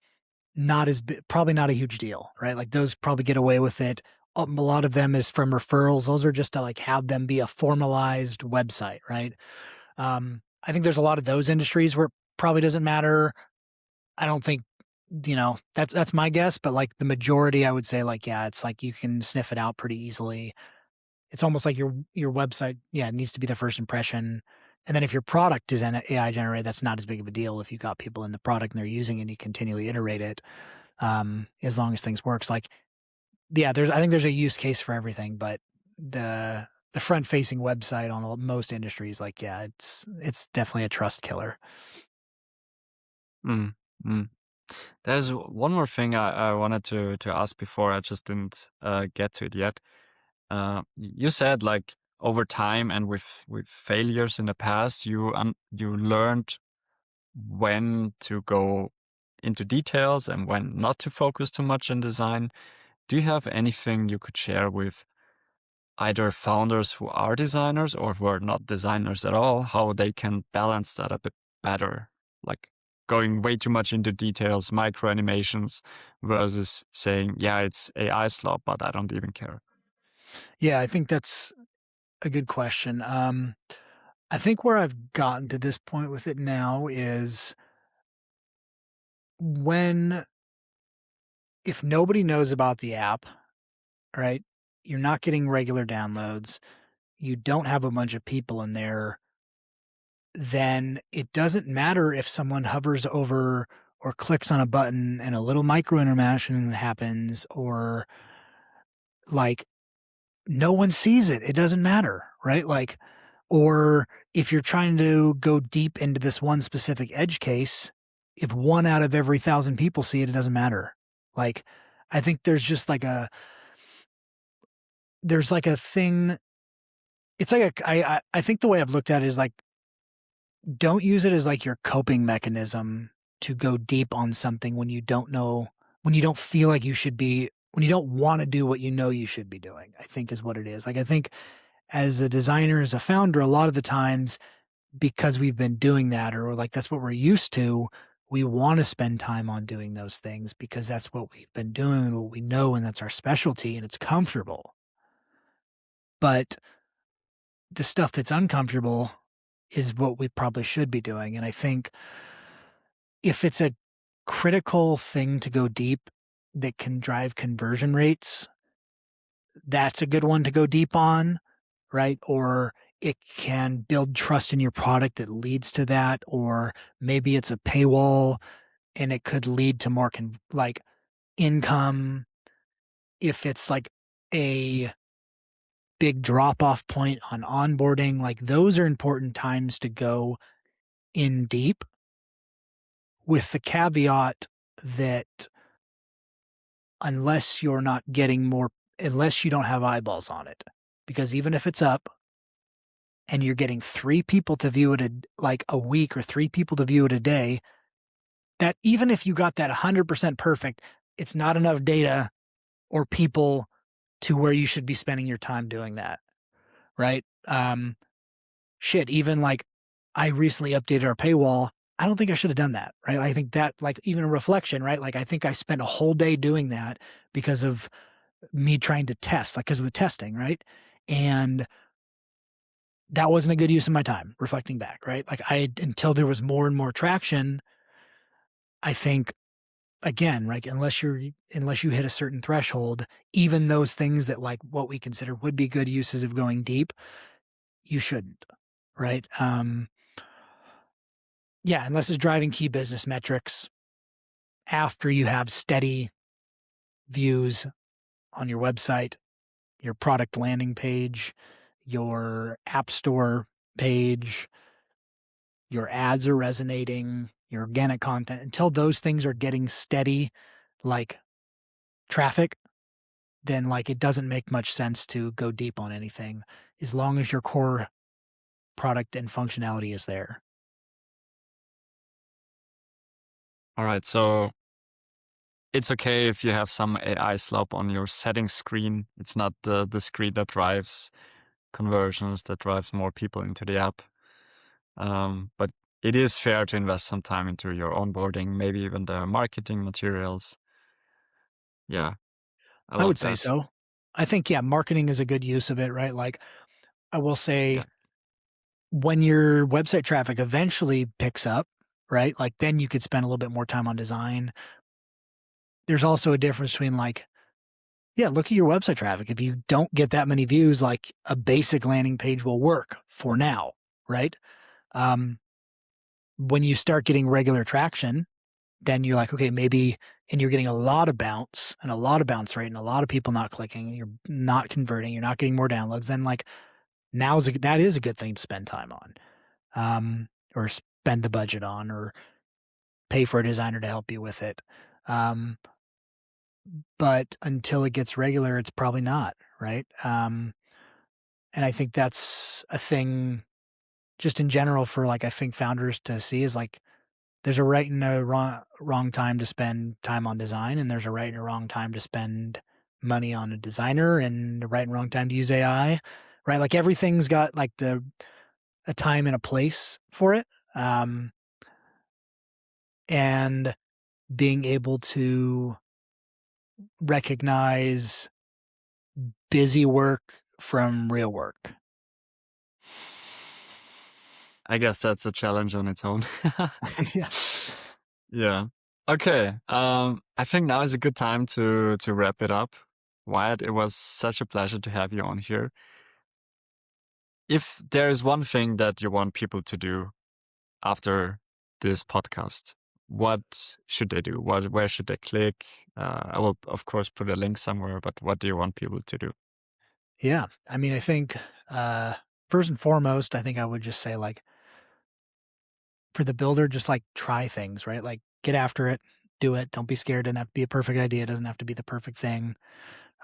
probably not a huge deal, right? Like those probably get away with it. A lot of them is from referrals. Those are just to like have them be a formalized website, right? I think there's a lot of those industries where it probably doesn't matter. I don't think, that's my guess, but like the majority, I would say like, yeah, it's like you can sniff it out pretty easily. It's almost like your website, yeah, it needs to be the first impression. And then if your product is AI generated, that's not as big of a deal. If you got people in the product and they're using it and you continually iterate it, as long as things works. Like, yeah, I think there's a use case for everything, but the front facing website on most industries, like, yeah, it's definitely a trust killer. Mm, mm. There's one more thing I wanted to ask before. I just didn't get to it yet. You said like over time and with failures in the past, you learned when to go into details and when not to focus too much on design. Do you have anything you could share with either founders who are designers or who are not designers at all, how they can balance that a bit better? Like going way too much into details, micro animations versus saying, yeah, it's AI slop, but I don't even care. Yeah, I think that's a good question. I think where I've gotten to this point with it now is when if nobody knows about the app, right? You're not getting regular downloads. You don't have a bunch of people in there, then it doesn't matter if someone hovers over or clicks on a button and a little micro animation happens or like no one sees it. It doesn't matter, right? Like, or if you're trying to go deep into this one specific edge case, if one out of every 1,000 people see it, it doesn't matter. Like, I think there's like a thing. It's like I think the way I've looked at it is like, don't use it as like your coping mechanism to go deep on something when you don't know, when you don't feel like you should be, when you don't want to do what you know you should be doing, I think is what it is. Like, I think as a designer, as a founder, a lot of the times because we've been doing that or like that's what we're used to, we want to spend time on doing those things because that's what we've been doing, what we know, and that's our specialty and it's comfortable. But the stuff that's uncomfortable is what we probably should be doing. And I think if it's a critical thing to go deep that can drive conversion rates, that's a good one to go deep on, right? Or it can build trust in your product that leads to that, or maybe it's a paywall and it could lead to more like income. If it's like a big drop off point on onboarding, like those are important times to go in deep with the caveat that unless you're not getting more, unless you don't have eyeballs on it, because even if it's up and you're getting three people to view it like a week or three people to view it a day, that even if you got that 100% perfect, it's not enough data or people to where you should be spending your time doing that. Right. shit, even like I recently updated our paywall. I don't think I should have done that, right? I think that like even a reflection, right? Like I think I spent a whole day doing that because of me trying to test, like because of the testing, right? And that wasn't a good use of my time reflecting back, right? Like I until there was more and more traction, I think again, right, unless you hit a certain threshold, even those things that like what we consider would be good uses of going deep, you shouldn't, right? Yeah, unless it's driving key business metrics after you have steady views on your website, your product landing page, your app store page, your ads are resonating, your organic content, until those things are getting steady, like traffic, then like it doesn't make much sense to go deep on anything as long as your core product and functionality is there. All right. So it's okay if you have some AI slop on your settings screen. It's not the screen that drives conversions, that drives more people into the app. But it is fair to invest some time into your onboarding, maybe even the marketing materials. Yeah, I I love would say that. so. I think, yeah, marketing is a good use of it, right? Like I will Yeah, say when your website traffic eventually picks up, right? Like then you could spend a little bit more time on design. There's also a difference between like, yeah, look at your website traffic. If you don't get that many views, like a basic landing page will work for now, right? Um, when you start getting regular traction, then you're like, okay, maybe, and you're getting a lot of bounce and a lot of bounce rate and a lot of people not clicking, you're not converting, you're not getting more downloads, then like that is a good thing to spend time on, or spend the budget on, or pay for a designer to help you with it. Um, but until it gets regular, it's probably not, right? And I think that's a thing just in general for like I think founders to see is like there's a right and a wrong time to spend time on design, and there's a right and a wrong time to spend money on a designer, and a right and wrong time to use AI, right? Like everything's got like the a time and a place for it, um, and being able to recognize busy work from real work. I guess that's a challenge on its own. Yeah. Yeah. Okay. I think now is a good time to wrap it up. Wyatt, it was such a pleasure to have you on here. If there is one thing that you want people to do after this podcast, what should they do? Where should they click? I will, of course, put a link somewhere, but what do you want people to do? Yeah. I mean, I think first and foremost, I think I would just say like for the builder, just like try things, right? Like get after it, do it. Don't be scared. It doesn't have to be a perfect idea. It doesn't have to be the perfect thing.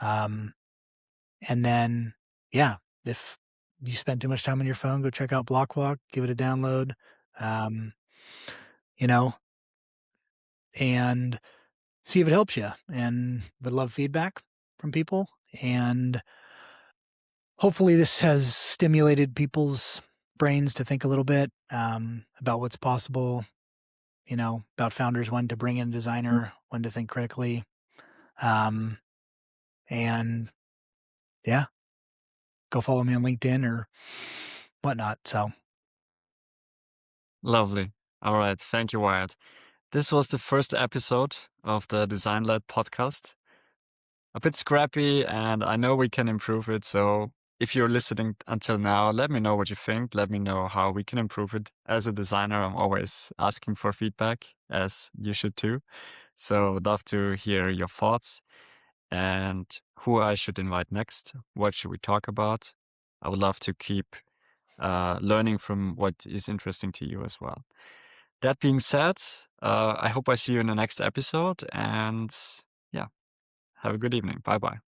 Um, and then, yeah, if you spend too much time on your phone, go check out Blockwalk, give it a download, um, you know, and see if it helps you. And would love feedback from people. And hopefully, this has stimulated people's brains to think a little bit about what's possible, about founders, when to bring in a designer, when to think critically. Um, and yeah, go follow me on LinkedIn or whatnot. So, Lovely. All right. Thank you, Wyatt. This was the first episode of the Design Led podcast. A bit scrappy, and I know we can improve it. So if you're listening until now, let me know what you think. Let me know how we can improve it. As a designer, I'm always asking for feedback, as you should too. So I'd love to hear your thoughts and who I should invite next. What should we talk about? I would love to keep learning from what is interesting to you as well. That being said, I hope I see you in the next episode. And yeah, have a good evening. Bye bye.